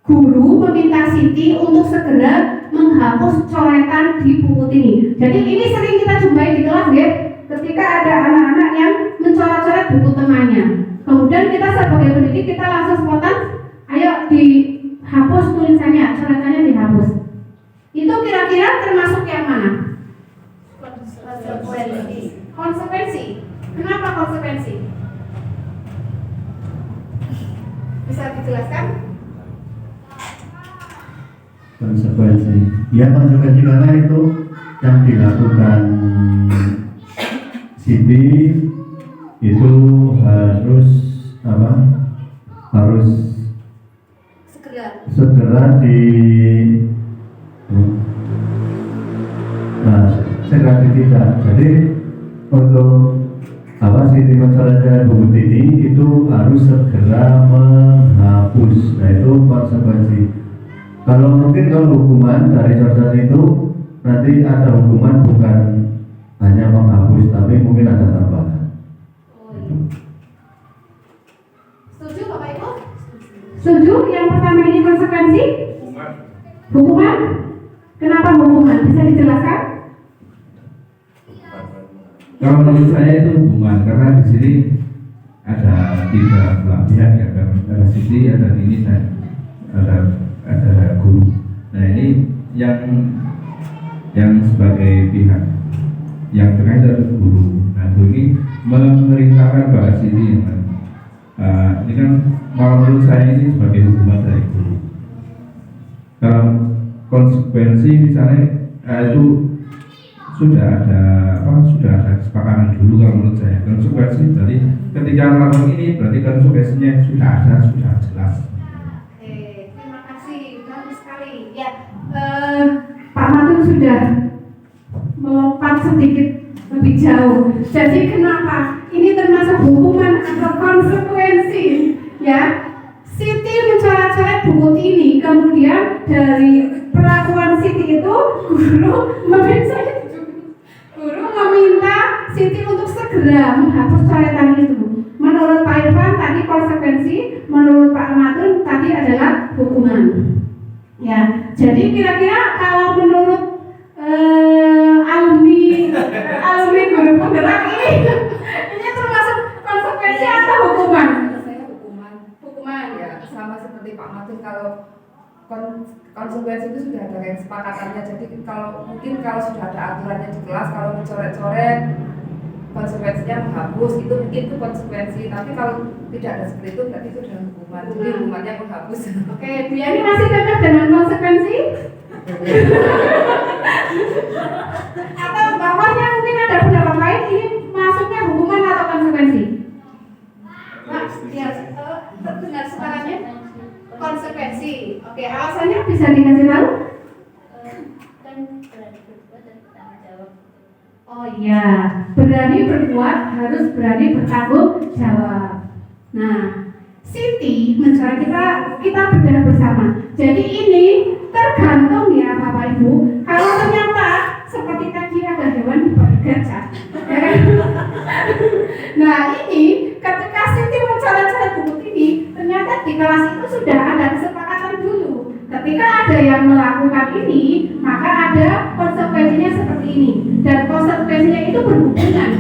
Speaker 3: Guru meminta Siti untuk segera menghapus coretan di buku Tini. Jadi ini sering kita jumpai di kelas, ya. Ketika ada anak-anak yang mencoret-coret buku temannya, kemudian kita sebagai pendidik kita langsung spontan, ayo dihapus tulisannya, coretannya dihapus. Itu kira-kira termasuk yang mana? Konsekuensi. Kenapa konsekuensi? Bisa dijelaskan?
Speaker 2: konsekuensi. Ya konsekuensi karena itu yang dilakukan Siti itu harus apa? Harus segera segera ditindak. Jadi untuk apa Siti mencoret buku ini itu harus segera menghapus. Nah itu konsekuensi. Kalau mungkin kalau hukuman dari coret itu nanti ada hukuman bukan hanya menghapus tapi mungkin ada tambahan.
Speaker 3: Setuju Bapak Ibu? Setuju? Yang pertama ini konsekuensi? Hukuman? Kenapa hukuman? Bisa dijelaskan?
Speaker 8: Kalau menurut saya itu hubungan karena di sini ada 3 belah pihak ya kan, ada Siti, ada Nini dan ada guru. Nah ini yang sebagai pihak yang terakhir adalah guru. Nah guru ini memerintahkan Mbak Siti ya kan. Ini kan kalau menurut saya ini sebagai hukuman dari guru. Kalau konsekuensi misalnya itu sudah ada kesepakatan dulu kalau menurut saya. Konsekuensi berarti ketika melakukan ini berarti konsekuensinya sudah ada, sudah jelas.
Speaker 3: Oke, terima kasih, bagus sekali. Ya, Pak Matun sudah melompat sedikit lebih jauh. Jadi kenapa? Ini termasuk hukuman atau konsekuensi, ya? Siti mencoret-coret buku ini, kemudian dari perlakuan Siti itu guru meminta Siti untuk segera menghapus coretan itu. Menurut Pak Irfan tadi konsekuensi, menurut Pak Matun tadi adalah hukuman. Ya, jadi kira-kira kalau menurut alumni guru penggerak ini termasuk konsekuensi atau hukuman?
Speaker 9: Saya hukuman
Speaker 3: Ya.
Speaker 9: sama seperti Pak Matun. Kalau konsekuensi itu sudah ada kesepakatannya. Jadi mungkin kalau sudah ada aturannya di kelas, kalau mencoret-coret konsekuensinya menghapus, itu mungkin itu konsekuensi. Tapi kalau tidak ada seperti itu berarti itu adalah hukuman. Jadi hukumannya menghapus.
Speaker 3: Oke, Bu Yani masih tetap dengan konsekuensi? Atau bawahnya mungkin ada pendapat lain, ini masuknya hukuman atau konsekuensi? Pak, ya, benar separatnya konsekuensi. Oke, alasannya bisa dikasih tahu?
Speaker 5: Kan berani berbuat dan bertanggung jawab.
Speaker 3: Oh iya, berani berbuat harus berani bertanggung jawab. Nah, Siti mencari kita bedah bersama. Jadi ini tergantung ya Bapak Ibu. Kalau ternyata seperti tadi ada hewan di balik gajah, ya kan? Nah ini ketika Siti mencoret-coret buku ini, ternyata di kelas itu sudah ada kesepakatan dulu. Ketika ada yang melakukan ini, maka ada konsekuensinya seperti ini. Dan konsekuensinya itu berhubungan.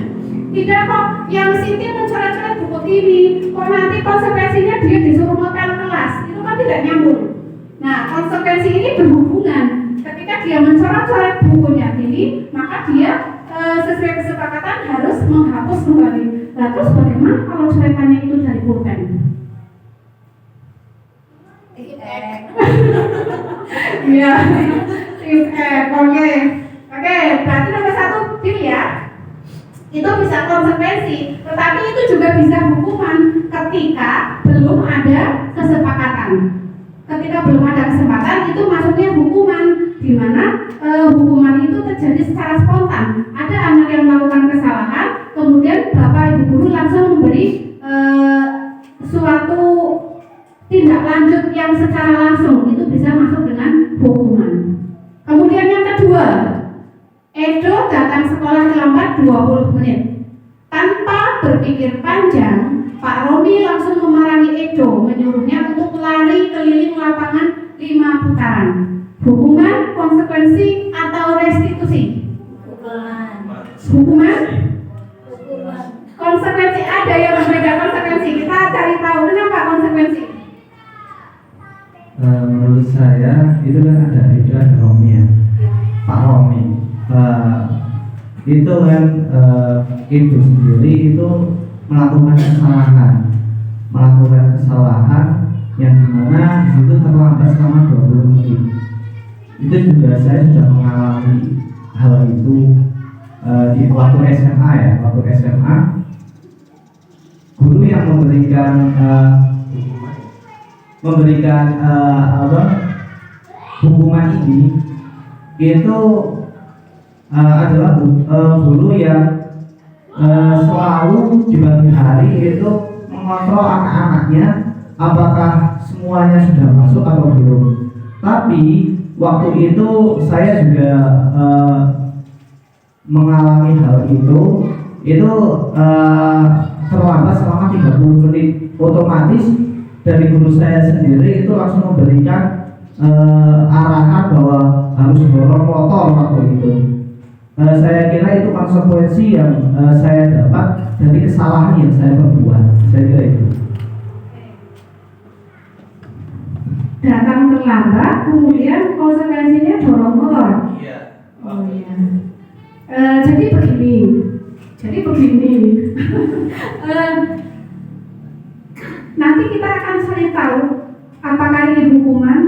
Speaker 3: Tidak kok yang Siti mencoret-coret buku ini, kok nanti konsekuensinya dia disuruh ngepel kelas. Itu kan tidak nyambung. Nah, konsekuensi ini berhubungan. Ketika dia mencoret-coret bukunya ini, maka dia sesuai kesepakatan harus menghapus kembali. Nah, terus bagaimana kalau coretannya itu dari pulpen? Iya, oke, berarti nomor 1 deal ya. Itu bisa konsekuensi, tetapi itu juga bisa hukuman ketika belum ada kesepakatan. Ketika belum ada kesempatan itu masuknya hukuman, di mana hukuman itu terjadi secara spontan. Ada anak yang melakukan kesalahan, kemudian bapak ibu guru langsung memberi suatu tindak lanjut yang secara langsung, itu bisa masuk dengan hukuman. Kemudian yang kedua, Edo datang sekolah terlambat 20 menit. Tanpa berpikir panjang, Pak Romi langsung memarahi Edo, menyuruhnya untuk lari keliling lapangan 5 putaran. Hukuman, konsekuensi, atau restitusi? Hukuman? Konsekuensi, ada yang berbeda konsekuensi. Kita cari tahu kenapa konsekuensi.
Speaker 7: Menurut saya itu kan ada Romi ya, Pak Romi. Itu kan ibu sendiri itu melakukan kesalahan yang dimana itu terlambat selama 20 menit. itu juga saya sudah mengalami hal itu di waktu SMA ya, waktu SMA guru yang memberikan hukuman ini itu adalah guru yang selalu di pagi hari itu mengontrol anak-anaknya apakah semuanya sudah masuk atau belum. Tapi waktu itu saya juga mengalami hal itu terlambat selama 30 menit. Otomatis dari guru saya sendiri itu langsung memberikan arahan bahwa harus dorong motor waktu itu. Saya kira itu konsekuensi yang saya dapat dari kesalahan yang saya perbuat. Saya kira itu.
Speaker 3: Datang terlambat, kemudian konsekuensinya dorong motor.
Speaker 6: Iya.
Speaker 3: Oh iya. Jadi begini. Nanti kita akan cari tahu apakah ini hukuman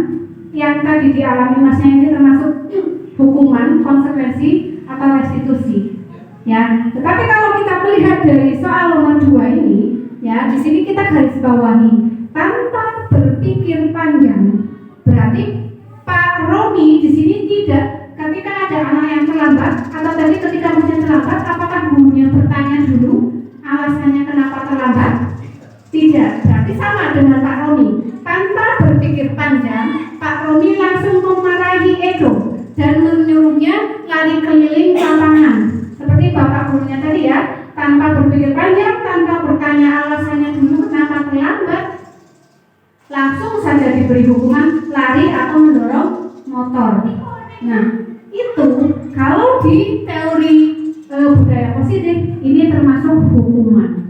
Speaker 3: yang tadi dialami masnya ini termasuk hukuman, konsekuensi atau restitusi. Ya, tetapi kalau kita melihat dari soal nomor 2 ini, ya di sini kita garis bawahi tanpa berpikir panjang. Berarti Pak Romi di sini tidak, ketika ada anak yang terlambat atau tadi ketika masnya terlambat, apakah gurunya bertanya dulu alasannya kenapa terlambat? Tidak. Berarti sama dengan Pak Romi. Tanpa berpikir panjang, Pak Romi langsung memarahi Edo dan menyuruhnya lari keliling lapangan. Seperti Bapak gurunya tadi ya, tanpa berpikir panjang, tanpa bertanya alasannya dulu kenapa terlambat, langsung saja diberi hukuman lari atau mendorong motor. Nah, itu kalau di teori budaya positif ini termasuk hukuman.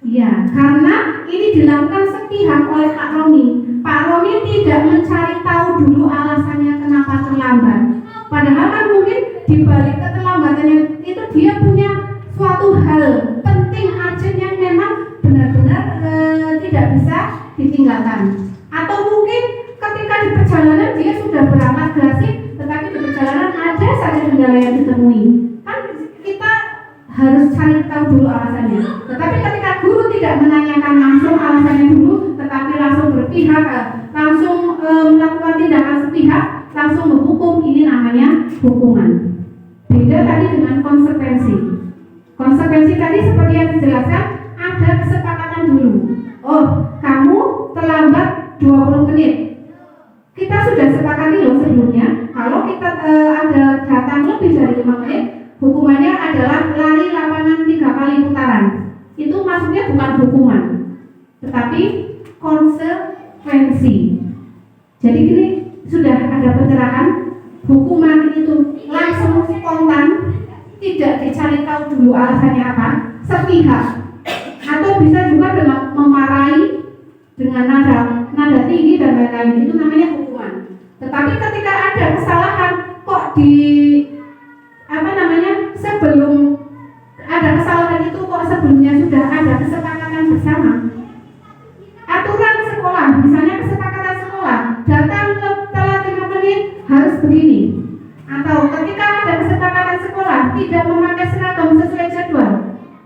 Speaker 3: Ya, karena ini dilakukan sepihak oleh Pak Romi. Pak Romi tidak mencari tahu dulu alasannya kenapa terlambat. Padahal kan mungkin di balik keterlambatannya itu dia punya suatu hal penting urgent yang memang benar-benar tidak bisa ditinggalkan. Atau mungkin ketika di perjalanan dia sudah beramat gasip, tetapi di perjalanan ada saja kendala yang ditemui. Kan kita harus cari tahu dulu alasannya. Tetapi ketika guru tidak menanyakan langsung alasannya dulu, tetapi langsung berpihak, langsung melakukan tindakan sepihak, langsung menghukum, ini namanya hukuman. Beda tadi dengan konsekuensi. Konsekuensi tadi seperti yang dijelaskan, ada kesepakatan dulu. Oh, kamu terlambat 20 menit. Kita sudah sepakati loh sebelumnya, kalau kita ada datang lebih dari 5 menit, hukumannya adalah lari lapangan 3 kali putaran. Itu maksudnya bukan hukuman, tetapi konsekuensi. Jadi ini sudah ada pencerahan. Hukuman itu langsung spontan, tidak dicari tahu dulu alasannya apa, sepihak. Atau bisa juga dengan memarahi dengan nada tinggi dan lain-lain, itu namanya hukuman. Tetapi ketika ada kesalahan kok sebelum ada kesalahan itu kok sebelumnya sudah ada kesepakatan bersama. Aturan sekolah, misalnya kesepakatan sekolah, datang telat 5 menit harus begini. Atau ketika ada kesepakatan sekolah tidak memakai seragam sesuai jadwal,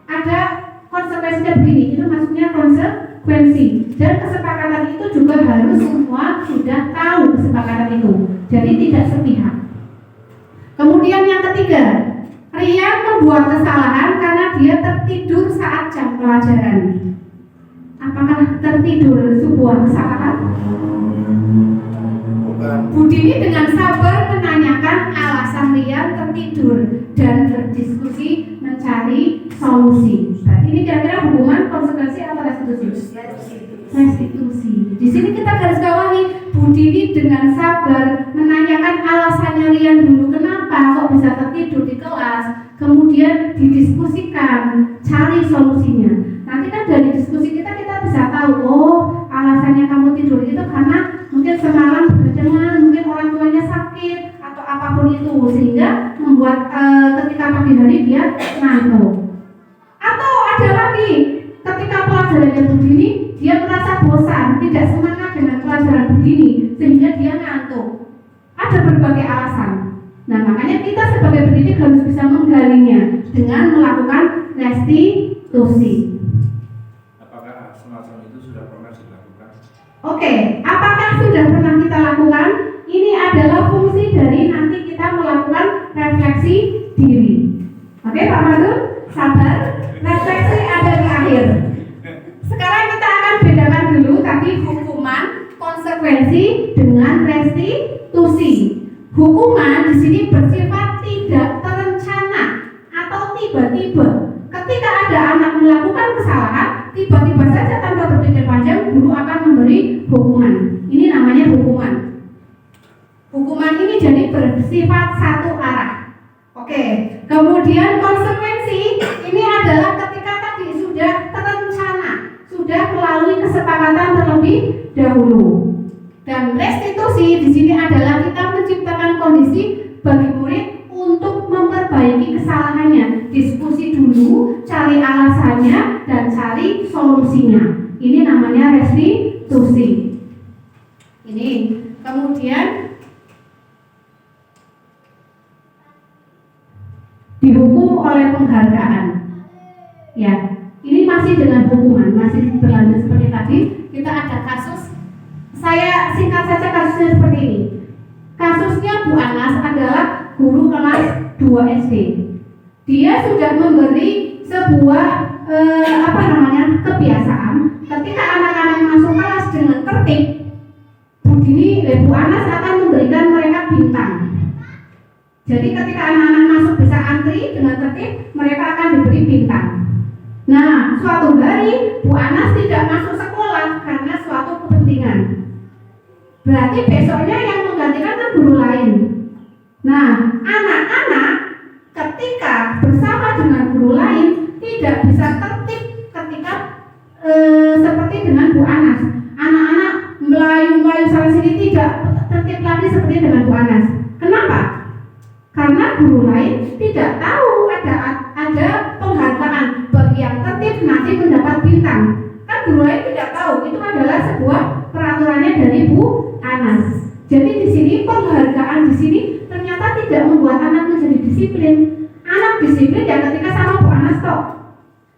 Speaker 3: ada konsekuensinya begini. Itu maksudnya konsekuensi. Dan kesepakatan itu juga harus semua sudah tahu kesepakatan itu. Jadi tidak sepihak. Kemudian yang ketiga, Rian membuat kesalahan karena dia tertidur saat jam pelajaran. Apakah tertidur sebuah kesalahan?
Speaker 4: Bukan.
Speaker 3: Budini dengan sabar menanyakan alasan Rian tertidur dan berdiskusi mencari solusi. Berarti ini kira-kira hukuman, konsekuensi atau restitusi? Restitusi. Di sini kita garis bawahi, Budini dengan sabar menanyakan alasannya Rian dulu, kenapa kok bisa tertidur di kelas, kemudian didiskusikan, cari solusinya. Nanti kan dari diskusi kita bisa tahu, oh alasannya kamu tidur itu karena mungkin semalam begadang, mungkin orang tuanya sakit atau apapun itu, sehingga membuat ketika pagi hari dia ngantuk. Atau ada lagi, ketika pelajarannya begini dia merasa bosan, tidak semangat dengan pelajaran pelajaran begini sehingga dia ngantuk. Ada berbagai alasan. Nah, makanya kita sebagai pendidik harus bisa menggalinya dengan melakukan restitusi.
Speaker 6: Apakah semacam itu sudah pernah dilakukan?
Speaker 3: Oke, apakah sudah pernah kita lakukan? Ini adalah fungsi dari nanti kita melakukan refleksi diri. Oke, Pak Madun, sabar. Refleksi ada di akhir. Sekarang kita akan bedakan dulu tadi hukuman, konsekuensi dengan restitusi. Hukuman di sini bersifat tidak terencana atau tiba-tiba. Ketika ada anak melakukan kesalahan, tiba-tiba saja tanpa berpikir panjang, guru akan memberi hukuman. Ini namanya hukuman. Hukuman ini jadi bersifat satu arah. Oke, kemudian konsekuensi ini adalah ketika tadi sudah terencana, sudah melalui kesepakatan terlebih dahulu. Dan restitusi di sini adalah kita menciptakan kondisi bagi murid untuk memperbaiki kesalahannya. Diskusi dulu, cari alasannya dan cari solusinya. Ini namanya restitusi. Ini kemudian dihukum oleh penghargaan. Ya, ini masih dengan hukuman, masih berlanjut seperti tadi. Kita ada kasus, saya singkat saja kasusnya seperti ini. Kasusnya Bu Anas adalah guru kelas 2 SD. Dia sudah memberi sebuah kebiasaan. Ketika anak-anak masuk kelas dengan tertib, Bu Anas akan memberikan mereka bintang. Jadi ketika anak-anak masuk bisa antri dengan tertib, mereka akan diberi bintang. Nah, suatu hari Bu Anas tidak masuk sekolah karena suatu kepentingan. Berarti besoknya yang menggantikan kan guru lain. Nah, anak-anak ketika bersama dengan guru lain tidak bisa tertib ketika seperti dengan Bu Anas. Anak-anak melayu-melayu sana sini tidak tertib lagi seperti dengan Bu Anas. Kenapa? Karena guru lain tidak tahu ada penghargaan bagi yang tertib nanti mendapat bintang. Kan guru lain tidak tahu, itu adalah sebuah peraturannya dari Bu Anas. Jadi di sini penghargaan di sini ternyata tidak membuat anak menjadi disiplin. Anak disiplin ya ketika sama Bu Anas toh.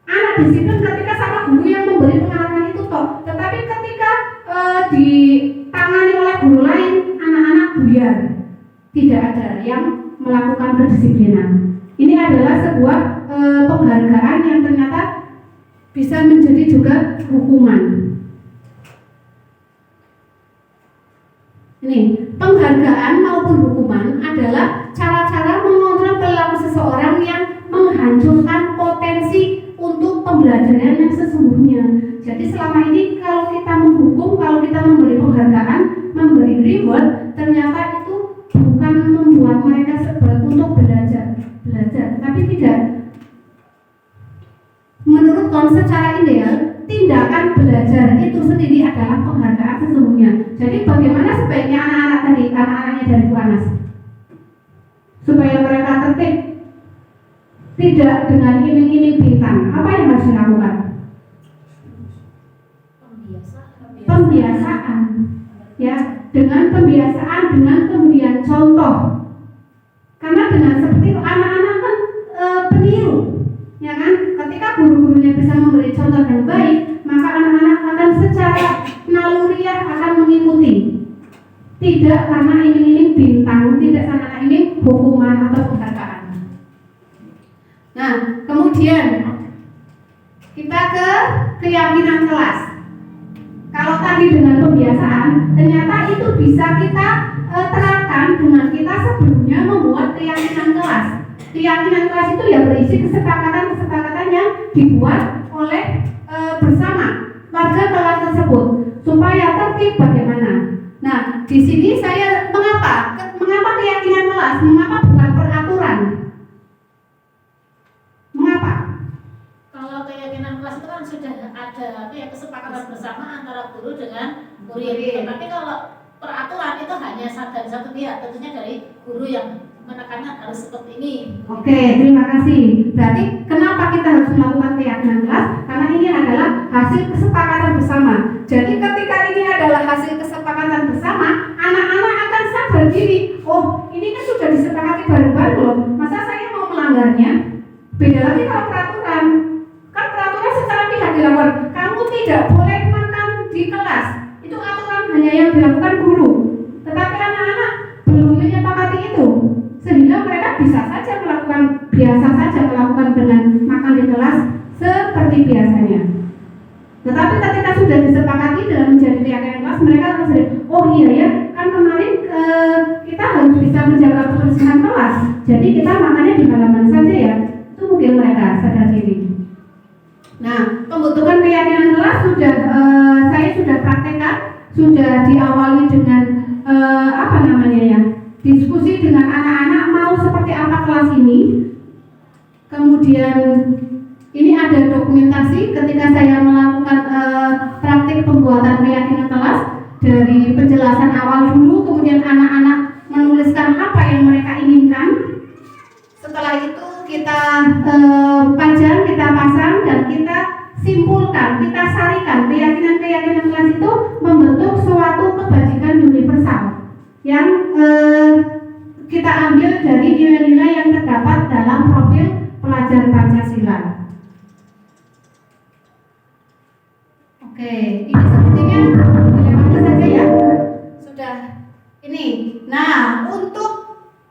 Speaker 3: Anak disiplin ketika sama guru yang memberi pengarahan itu toh. Tetapi ketika ditangani oleh guru lain, anak-anak buyar. Tidak ada yang melakukan kedisiplinan. Ini adalah sebuah penghargaan yang ternyata bisa menjadi juga hukuman. Ini penghargaan maupun hukuman adalah cara-cara mengontrol perilaku seseorang yang menghancurkan potensi untuk pembelajaran yang sesungguhnya. Jadi selama ini kalau kita menghukum, kalau kita memberi penghargaan, memberi reward, ternyata itu bukan membuat mereka sebel untuk belajar, tapi tidak. Menurut konsep secara ideal, tindakan belajar itu sendiri adalah penghargaan sesungguhnya. Jadi bagaimana sebaiknya anak-anaknya dari Bu Anas supaya mereka tertib, tidak dengan iming-iming bintang. Apa yang harus dilakukan? Pembiasaan. Ya, dengan pembiasaan, dengan pemberian contoh. Karena dengan seperti itu anak-anak kan peniru, ya kan? Ketika guru-gurunya bisa memberi contoh yang baik, maka anak-anak akan secara naluriah akan mengikuti. Tidak karena iming-iming bintang, tidak karena ini hukuman atau penghargaan. Nah, kemudian kita ke keyakinan kelas. Kalau tadi dengan pembiasaan, ternyata itu bisa kita terapkan dengan kita sebelumnya membuat keyakinan kelas. Keyakinan kelas itu ya berisi kesepakatan-kesepakatan yang dibuat oleh bersama warga kelas tersebut supaya tertib bagaimana. Nah, di sini saya mengapa keyakinan kelas, mengapa bukan peraturan? Mengapa?
Speaker 5: Kalau keyakinan kelas itu kan sudah ada kesepakatan bersama antara guru dengan murid. Tapi kalau peraturan itu hanya dari satu pihak, tentunya dari guru yang menekannya harus seperti ini.
Speaker 3: Oke, terima kasih. Berarti kenapa kita harus melakukan keyakinan kelas? Karena ini adalah hasil kesepakatan bersama. Jadi ketika ini adalah hasil kesepakatan bersama, anak-anak akan sadar diri, oh ini kan sudah disepakati bareng-bareng loh. Masa saya mau melanggarnya? Beda lagi kalau peraturan. Kan peraturan secara pihak dilakukan. Kamu tidak boleh makan di kelas. Itu aturan hanya yang dilakukan guru. Tetapi anak-anak belum menyepakati itu, sehingga mereka bisa saja melakukan biasa saja melakukan dengan makan di kelas seperti biasanya. Tetapi ketika sudah disepakati dalam menjadi keyakinan kelas, mereka akan sadar, oh iya ya, kan kemarin kita harus bisa menjaga kebersihan kelas, jadi kita makannya di halaman saja ya. Itu mungkin mereka sadar diri. Nah, pembentukan keyakinan kelas sudah saya sudah praktekkan, sudah diawali dengan diskusi dengan anak-anak mau seperti apa kelas ini. Kemudian ini ada dokumentasi ketika saya melakukan praktik pembuatan keyakinan kelas, dari penjelasan awal dulu, kemudian anak-anak menuliskan apa yang mereka inginkan. Setelah itu kita pajang, kita pasang, dan kita simpulkan, kita sarikan. Keyakinan-keyakinan kelas itu membentuk suatu kebajikan universal yang kita ambil dari nilai-nilai yang terdapat dalam profil pelajar Pancasila. Oke, ini sepertinya dilewati saja ya. Sudah ini. Nah, untuk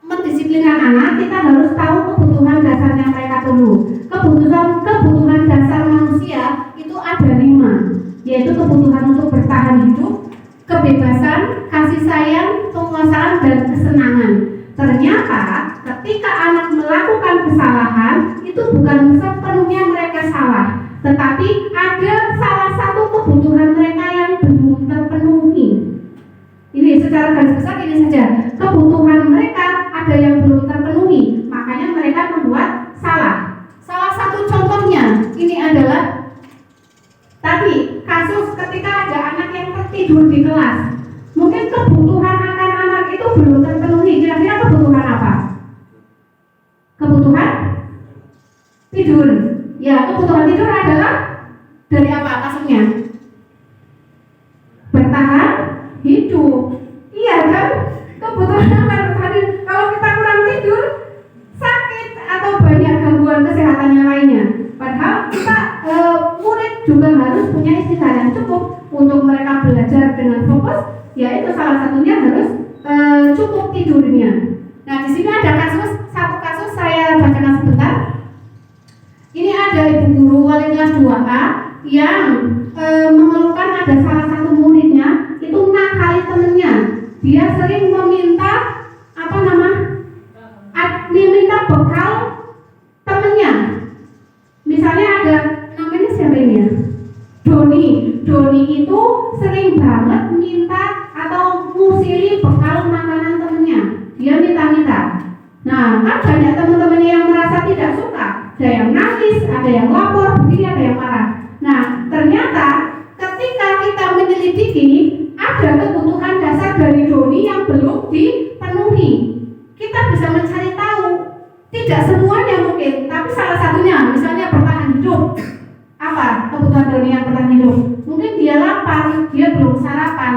Speaker 3: mendisiplinkan anak, kita harus tahu kebutuhan dasarnya mereka dulu. Kebutuhan dasar manusia itu ada 5, yaitu kebutuhan untuk bertahan hidup, kebebasan, kasih sayang, penguasaan, dan kesenangan. Ternyata ketika anak melakukan kesalahan, itu bukan sepenuhnya mereka salah, tetapi ada salah satu kebutuhan mereka yang belum terpenuhi. Ini secara garis besar ini saja, kebutuhan mereka ada yang belum terpenuhi, makanya mereka membuat salah. Salah satu contohnya ini adalah tadi kasus ketika ada anak yang tertidur di kelas. Mungkin kebutuhan akan anak itu belum terpenuhi. Kira-kira kebutuhan apa? Kebutuhan tidur. Ya, kebutuhan tidur adalah dari apa kasusnya? Bertahan hidup. Iya kan? Kebutuhan tadi kalau kita kurang tidur, sakit atau banyak gangguan kesehatan yang lainnya. Padahal kita murid juga harus punya istirahat yang cukup untuk mereka belajar dengan fokus. Ya itu salah satunya harus cukup tidurnya. Nah di sini ada satu kasus saya bacakan sebentar. Ini ada ibu guru wali kelas 2A yang mengeluhkan ada salah satu muridnya itu nakali temennya. Dia sering meminta meminta bekal temennya. Misalnya ada namanya siapa ini ya? Doni itu sering banget minta atau ngusili bekal makanan temennya. Dia minta-minta. Nah, kan banyak teman-temannya yang merasa tidak suka. Ada yang nangis, ada yang lapor, begini ada yang marah. Nah, ternyata ketika kita menyelidiki, ada kebutuhan dasar dari Doni yang belum dipenuhi. Kita bisa mencari tahu. Tidak semuanya mungkin, tapi salah satunya, misalnya bertahan hidup. Apa kebutuhan Doni yang bertahan hidup? Mungkin dia lapar, dia belum sarapan,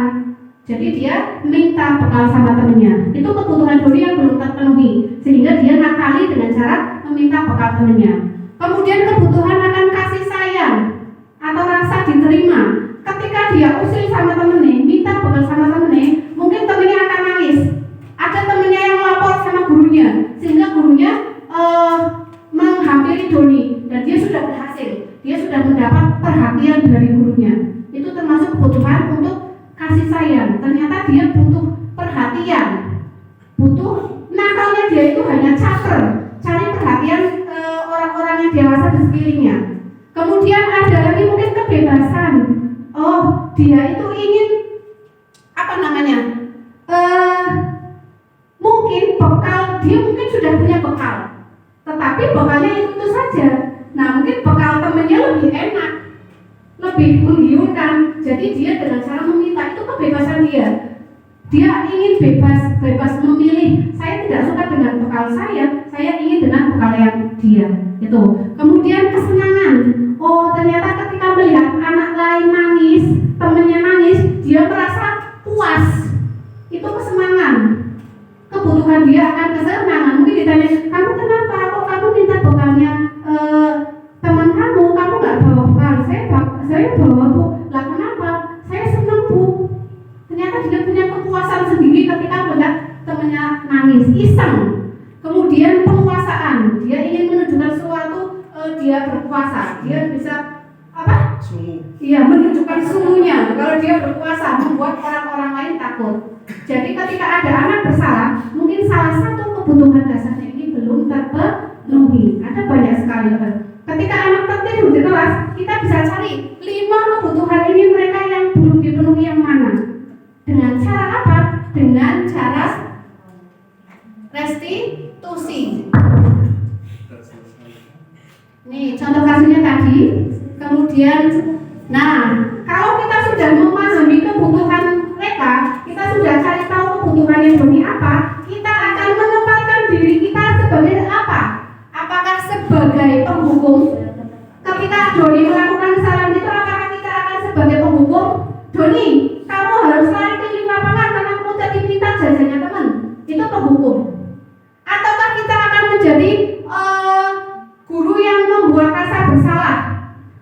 Speaker 3: jadi dia minta bekal sama temennya. Itu kebutuhan Doni yang belum terpenuhi, sehingga dia nakali dengan cara meminta bekal temennya. Kemudian kebutuhan akan kasih sayang atau rasa diterima. Ketika dia usil sama temennya, minta bekal sama temennya, mungkin temennya akan nangis. Ada temennya yang lapor sama gurunya, sehingga gurunya menghampiri Doni dan dia sudah berhasil. Dia sudah mendapat perhatian dari gurunya. Itu termasuk kebutuhan untuk kasih sayang. Ternyata dia butuh perhatian. Butuh nakalnya dia itu hanya caper, cari perhatian orang-orang yang dewasa di sekelilingnya. Kemudian ada lagi mungkin kebebasan. Oh, dia itu ingin mungkin bekal, dia mungkin sudah punya bekal, tetapi bekalnya itu saja. Nah mungkin bekal temennya lebih enak, lebih menggiurkan. Jadi dia dengan cara meminta, itu kebebasan dia. Dia ingin bebas memilih. Saya tidak suka dengan bekal saya ingin dengan bekal yang dia. Itu. Kemudian kesenangan. Oh, ternyata ketika melihat anak lain nangis, temannya nangis, dia merasa puas. Itu kesenangan. Kebutuhan dia akan kesenangan. Mungkin ditanya, kamu kenapa? Kok kamu minta bekalnya teman kamu nggak bawa bekal? Saya bawa, Bu. Lah kenapa? Saya senang, Bu. Ternyata dia punya kepuasan sendiri ketika melihat temannya nangis, iseng. Kemudian penguasaan, dia ingin menunjukkan sesuatu, dia berkuasa, dia bisa apa? Iya, menunjukkan sungguhnya. Kalau dia berkuasa, membuat orang-orang lain takut. Jadi ketika ada anak bersalah, mungkin salah satu kebutuhan dasarnya ini belum terpenuhi. Ada banyak sekali. Ketika anak tertidur di kelas, kita bisa cari 5 kebutuhan ini mereka yang belum dipenuhi yang mana. Dengan cara apa? Dengan cara restitusi. Nih, contoh kasusnya tadi. Kemudian, kalau kita sudah memahami kebutuhan mereka, kita sudah cari tahu kebutuhannya Doni apa, kita akan menempatkan diri kita sebagai apa? Apakah sebagai penghukum? Ketika Doni melakukan kesalahan itu, apakah kita akan sebagai penghukum? Doni, kamu harus lari keliling lapangan karena kamu tadi minta jajannya teman. Itu penghukum. Ataukah kita akan menjadi guru yang membuat rasa bersalah?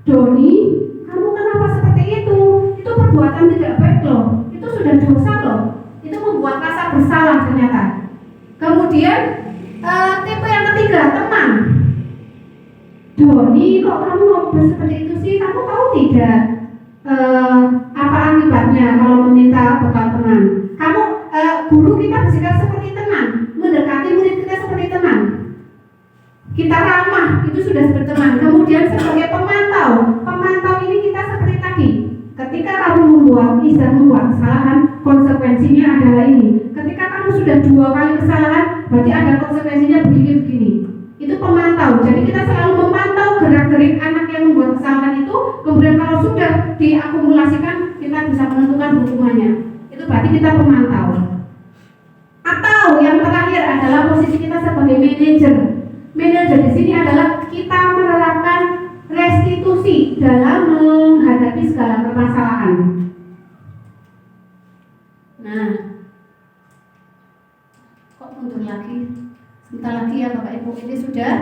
Speaker 3: Doni, kamu kenapa seperti itu? Itu perbuatan tidak baik loh. Itu sudah dosa loh. Itu membuat rasa bersalah ternyata. Kemudian tipe yang ketiga, teman. Doni, kok kamu ngobrol seperti itu sih? Kamu tahu tidak apa akibatnya kalau meminta bekal teman? Guru kita bersikap seperti teman, mendekati murid kita seperti teman. Kita ramah, itu sudah seperti teman. Kemudian sebagai pemantau ini kita seperti tadi. Ketika kamu membuat kesalahan, konsekuensinya adalah ini. Ketika kamu sudah 2 kali kesalahan, berarti ada konsekuensinya begini. Itu pemantau. Jadi kita selalu memantau gerak-gerik anak yang membuat kesalahan itu. Kemudian kalau sudah diakumulasikan, kita bisa menentukan hukumannya. Itu berarti kita pemantau. Atau yang terakhir adalah posisi kita sebagai manajer. Manajer di sini adalah kita menerapkan restitusi dalam menghadapi segala permasalahan. Kok mundur lagi? Sebentar lagi ya Bapak Ibu, ini sudah.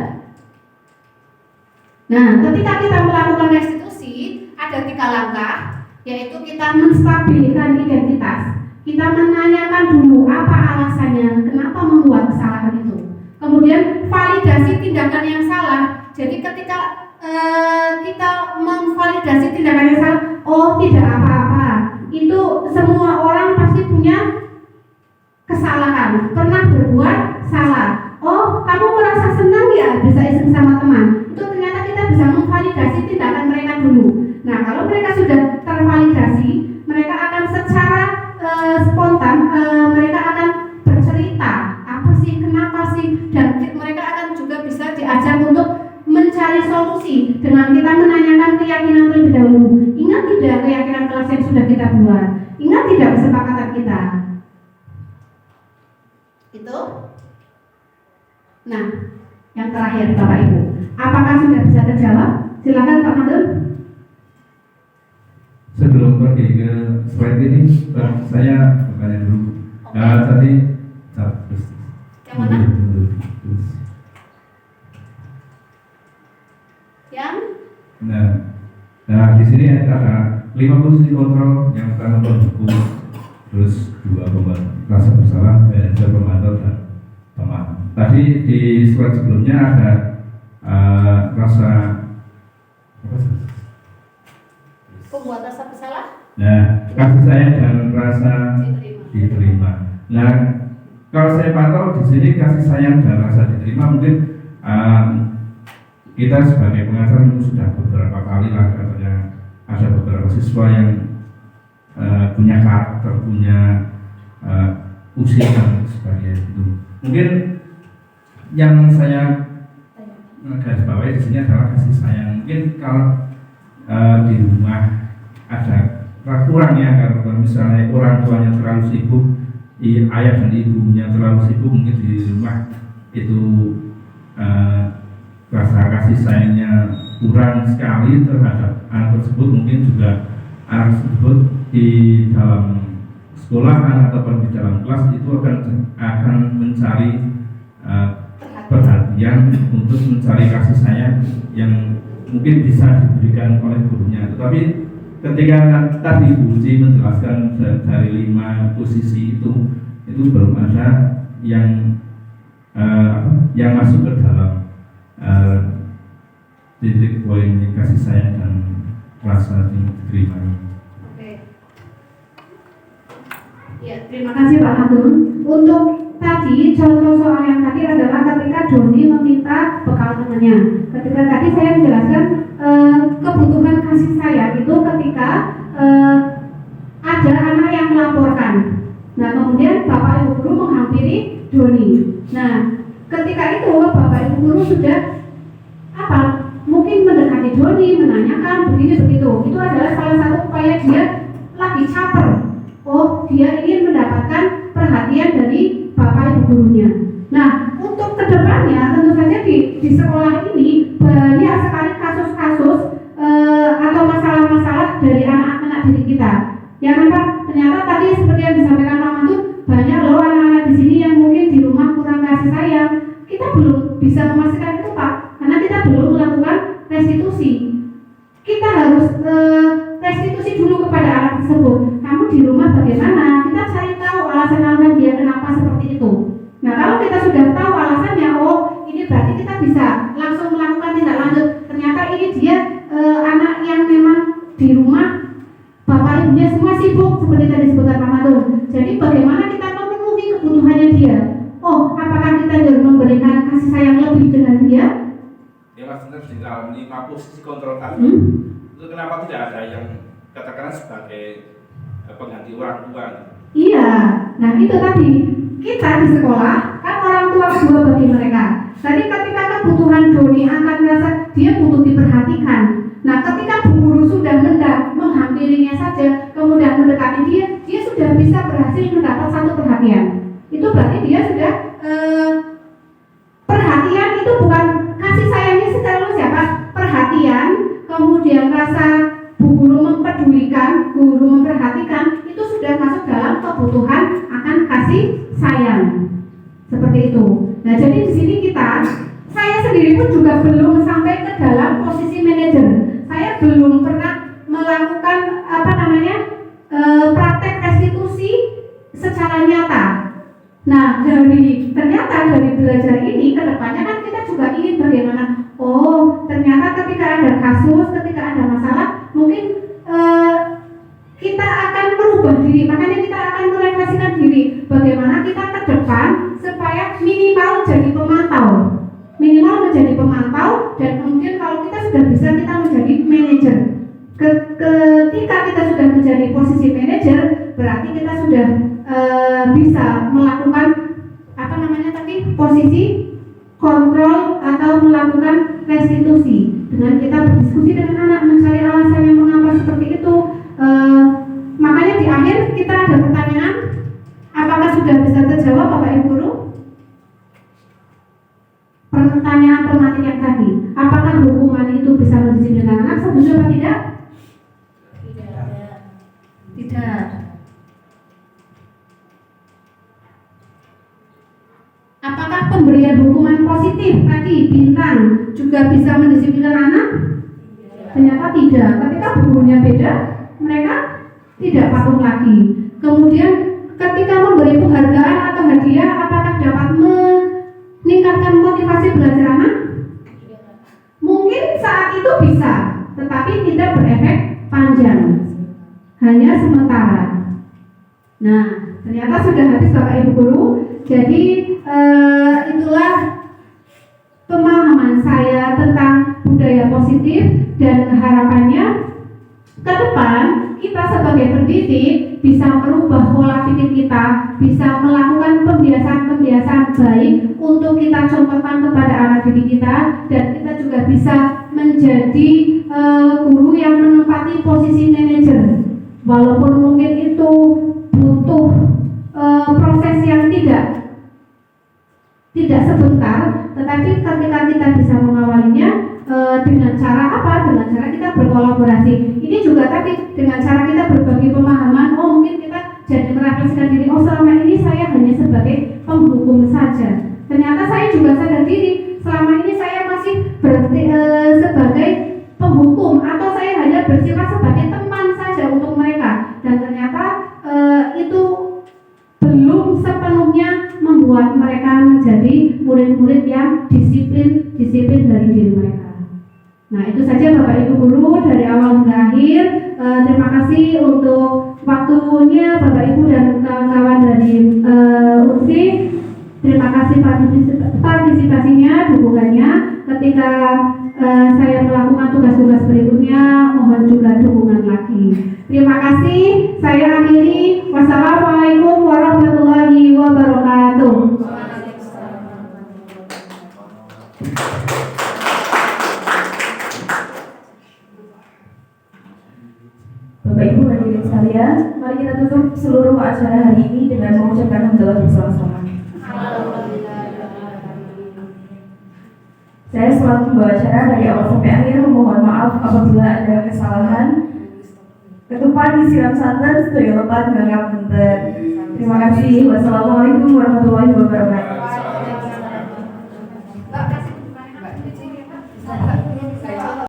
Speaker 3: Ketika kita melakukan restitusi, ada 3 langkah, yaitu kita menstabilkan identitas. Kita menanyakan dulu apa alasannya, kenapa membuat kesalahan itu. Kemudian validasi tindakan yang salah. Jadi ketika kita memvalidasi tindakan yang salah, oh tidak apa-apa, itu semua orang pasti punya kesalahan, pernah berbuat salah. Oh, kamu merasa senang ya bisa iseng sama teman. Itu ternyata kita bisa memvalidasi tindakan mereka dulu. Nah, kalau mereka sudah tervalidasi, mereka akan secara spontan, mereka akan bercerita apa sih, kenapa sih, dan mereka akan juga bisa diajak untuk mencari solusi dengan kita menanyakan keyakinan terlebih dahulu. Ingat tidak keyakinan kelas yang sudah kita buat? Ingat tidak kesepakatan kita? Itu. Nah, yang terakhir Bapak Ibu, apakah sudah bisa terjawab? Silakan Pak Madun.
Speaker 8: Sebelum pergi ke slide ini, saya bertanya dulu. Tadi terus.
Speaker 5: Yang mana?
Speaker 8: Terus.
Speaker 5: Yang?
Speaker 8: Nah, di sini ada 5 posisi kontrol. Yang pertama pembuku, terus 2 pembantu rasa bersalah, manajer, pemantau, dan teman. Tadi di slide sebelumnya ada rasa apa sih?
Speaker 5: Pembuat rasa bersalah?
Speaker 8: Nah, kasih sayang dan rasa diterima. Nah, kalau saya pantau di sini kasih sayang dan rasa diterima mungkin kita sebagai pengajar sudah beberapa kali lah katanya ada beberapa siswa yang punya karakter, punya usia dan sebagainya itu. Mungkin yang saya garis bawahi di sini adalah kasih sayang. Mungkin kalau di rumah ada kurangnya, kalau misalnya orang tuanya terlalu sibuk ayah dan ibunya terlalu sibuk mungkin di rumah itu rasa kasih sayangnya kurang sekali terhadap anak tersebut, mungkin juga anak tersebut di dalam sekolah ataupun di dalam kelas itu akan mencari perhatian untuk mencari kasih sayang yang mungkin bisa diberikan oleh gurunya. Tetapi ketika tadi Bu Uci menjelaskan dari 5 posisi itu belum ada yang masuk ke dalam titik poin kasih sayang dan rasa diterima.
Speaker 3: Ya, terima kasih Pak Agung. Untuk tadi contoh soal yang tadi adalah ketika Doni meminta bekal temannya. Ketika tadi saya menjelaskan kebutuhan kasih sayang itu ketika ada anak yang melaporkan. Nah, kemudian Bapak Ibu guru menghampiri Doni. Nah, ketika itu Bapak Ibu guru sudah mungkin mendekati Doni, menanyakan begini begitu. Itu adalah salah satu upaya dia lagi caper. Oh, dia ingin mendapatkan perhatian dari Bapak Ibu gurunya. Nah, untuk kedepannya tentu saja di sekolah ini banyak sekali kasus-kasus atau masalah-masalah dari anak-anak didik kita. Ya kan Pak? Ternyata tadi seperti yang disampaikan Pak Mantu, banyak loh anak-anak di sini yang mungkin di rumah kurang kasih sayang. Kita belum bisa memastikan itu Pak, karena kita belum melakukan restitusi. Kita harus restitusi dulu kepada anak tersebut. Kamu di rumah bagaimana? Kita cari tahu alasan-alasan dia kenapa seperti itu. Nah, kalau kita sudah tahu alasannya, oh ini berarti kita bisa langsung melakukan tindak lanjut. Ternyata ini dia anak yang memang di rumah bapak ibunya semua sibuk seperti tadi disebutkan Pak Matul. Jadi bagaimana kita memenuhi kebutuhannya dia? Oh, apakah kita harus memberikan kasih sayang lebih dengan dia?
Speaker 6: Ya maksudnya di dalam 5 posisi kontrol tadi itu kenapa tidak ada yang katakan sebagai pengganti orang tua?
Speaker 3: Iya, nah itu tadi kita di sekolah kan orang tua kedua bagi mereka. Tadi ketika kebutuhan Doni akan merasa dia butuh diperhatikan. Nah, ketika bu guru sudah menghampirinya saja, kemudian mendekati dia sudah bisa berhasil mendapat satu perhatian. Itu berarti dia sudah perhatian itu bukan kasih sayangnya secara luas ya Pak. Perhatian, kemudian rasa bu guru mempedulikan, guru memperhatikan, itu sudah masuk dalam kebutuhan akan kasih sayang. Seperti itu. Nah, jadi di sini saya sendiri pun juga belum sampai ke dalam posisi manajer. Saya belum pernah melakukan praktek restitusi secara nyata. Nah, ternyata dari belajar ini ke depannya kan kita juga ingin bagaimana, oh ternyata ketika ada kasus, ketika ada masalah, mungkin kita akan merubah diri, makanya kita akan merefleksikan diri bagaimana kita ke depan supaya minimal menjadi pemantau dan kemudian kalau kita sudah bisa kita menjadi manajer. Ketika kita sudah menjadi posisi manajer, berarti kita sudah bisa melakukan posisi kontrol atau melakukan restitusi dengan kita berdiskusi dengan anak, mencari alasannya mengapa seperti itu. Makanya di akhir kita ada pertanyaan, apakah sudah bisa terjawab Bapak Ibu Guru? Pertanyaan tematik yang tadi, apakah hukuman itu bisa mendisiplinkan anak? Setuju atau tidak? Tidak. Apakah pemberian hukuman positif tadi bintang juga bisa mendisiplinkan anak? Ternyata tidak. Ketika gurunya beda, mereka tidak patuh lagi. Kemudian ketika memberi penghargaan atau hadiah, apakah dapat meningkatkan motivasi belajar anak? Mungkin saat itu bisa, tetapi tidak berefek panjang, hanya sementara. Nah, ternyata sudah habis Bapak Ibu Guru. Jadi itulah pemahaman saya tentang budaya positif dan harapannya ke depan kita sebagai pendidik bisa merubah pola pikir kita, bisa melakukan pembiasaan-pembiasaan baik untuk kita contohkan kepada anak didik kita, dan kita juga bisa menjadi guru yang menempati posisi manajer. Walaupun mungkin itu butuh proses yang tidak sebentar, tetapi ketika kita bisa mengawalinya dengan cara apa? Dengan cara kita berkolaborasi. Ini juga tadi dengan cara kita berbagi pemahaman. Oh, mungkin kita jadi merefleksikan diri. Oh, selama ini saya hanya sebagai penghukum saja. Ternyata saya juga sadar diri. Selama ini saya masih berarti sebagai penghukum, atau saya hanya bersifat sebagai teman saja untuk mereka. Dan ternyata itu belum sepenuhnya membuat mereka menjadi murid-murid yang disiplin dari diri mereka. Nah, itu saja Bapak Ibu Guru dari awal hingga akhir. Terima kasih untuk waktunya Bapak Ibu dan kawan-kawan dari UNSI. Terima kasih partisipasinya, dukungannya. Ketika saya melakukan tugas-tugas berikutnya, mohon juga dukungan lagi. Terima kasih. Saya akhiri. Wassalamualaikum warahmatullahi wabarakatuh.
Speaker 1: Bapak Ibu hadirin sekalian, mari kita tutup seluruh acara hari ini dengan mengucapkan hamdalah bersama-sama. Saya selaku pembawa acara dari awal sampai akhir memohon maaf apabila ada kesalahan. Ketupat disiram santan, sedaya lepat ngangkat punten. Terima kasih. Wassalamualaikum warahmatullahi wabarakatuh.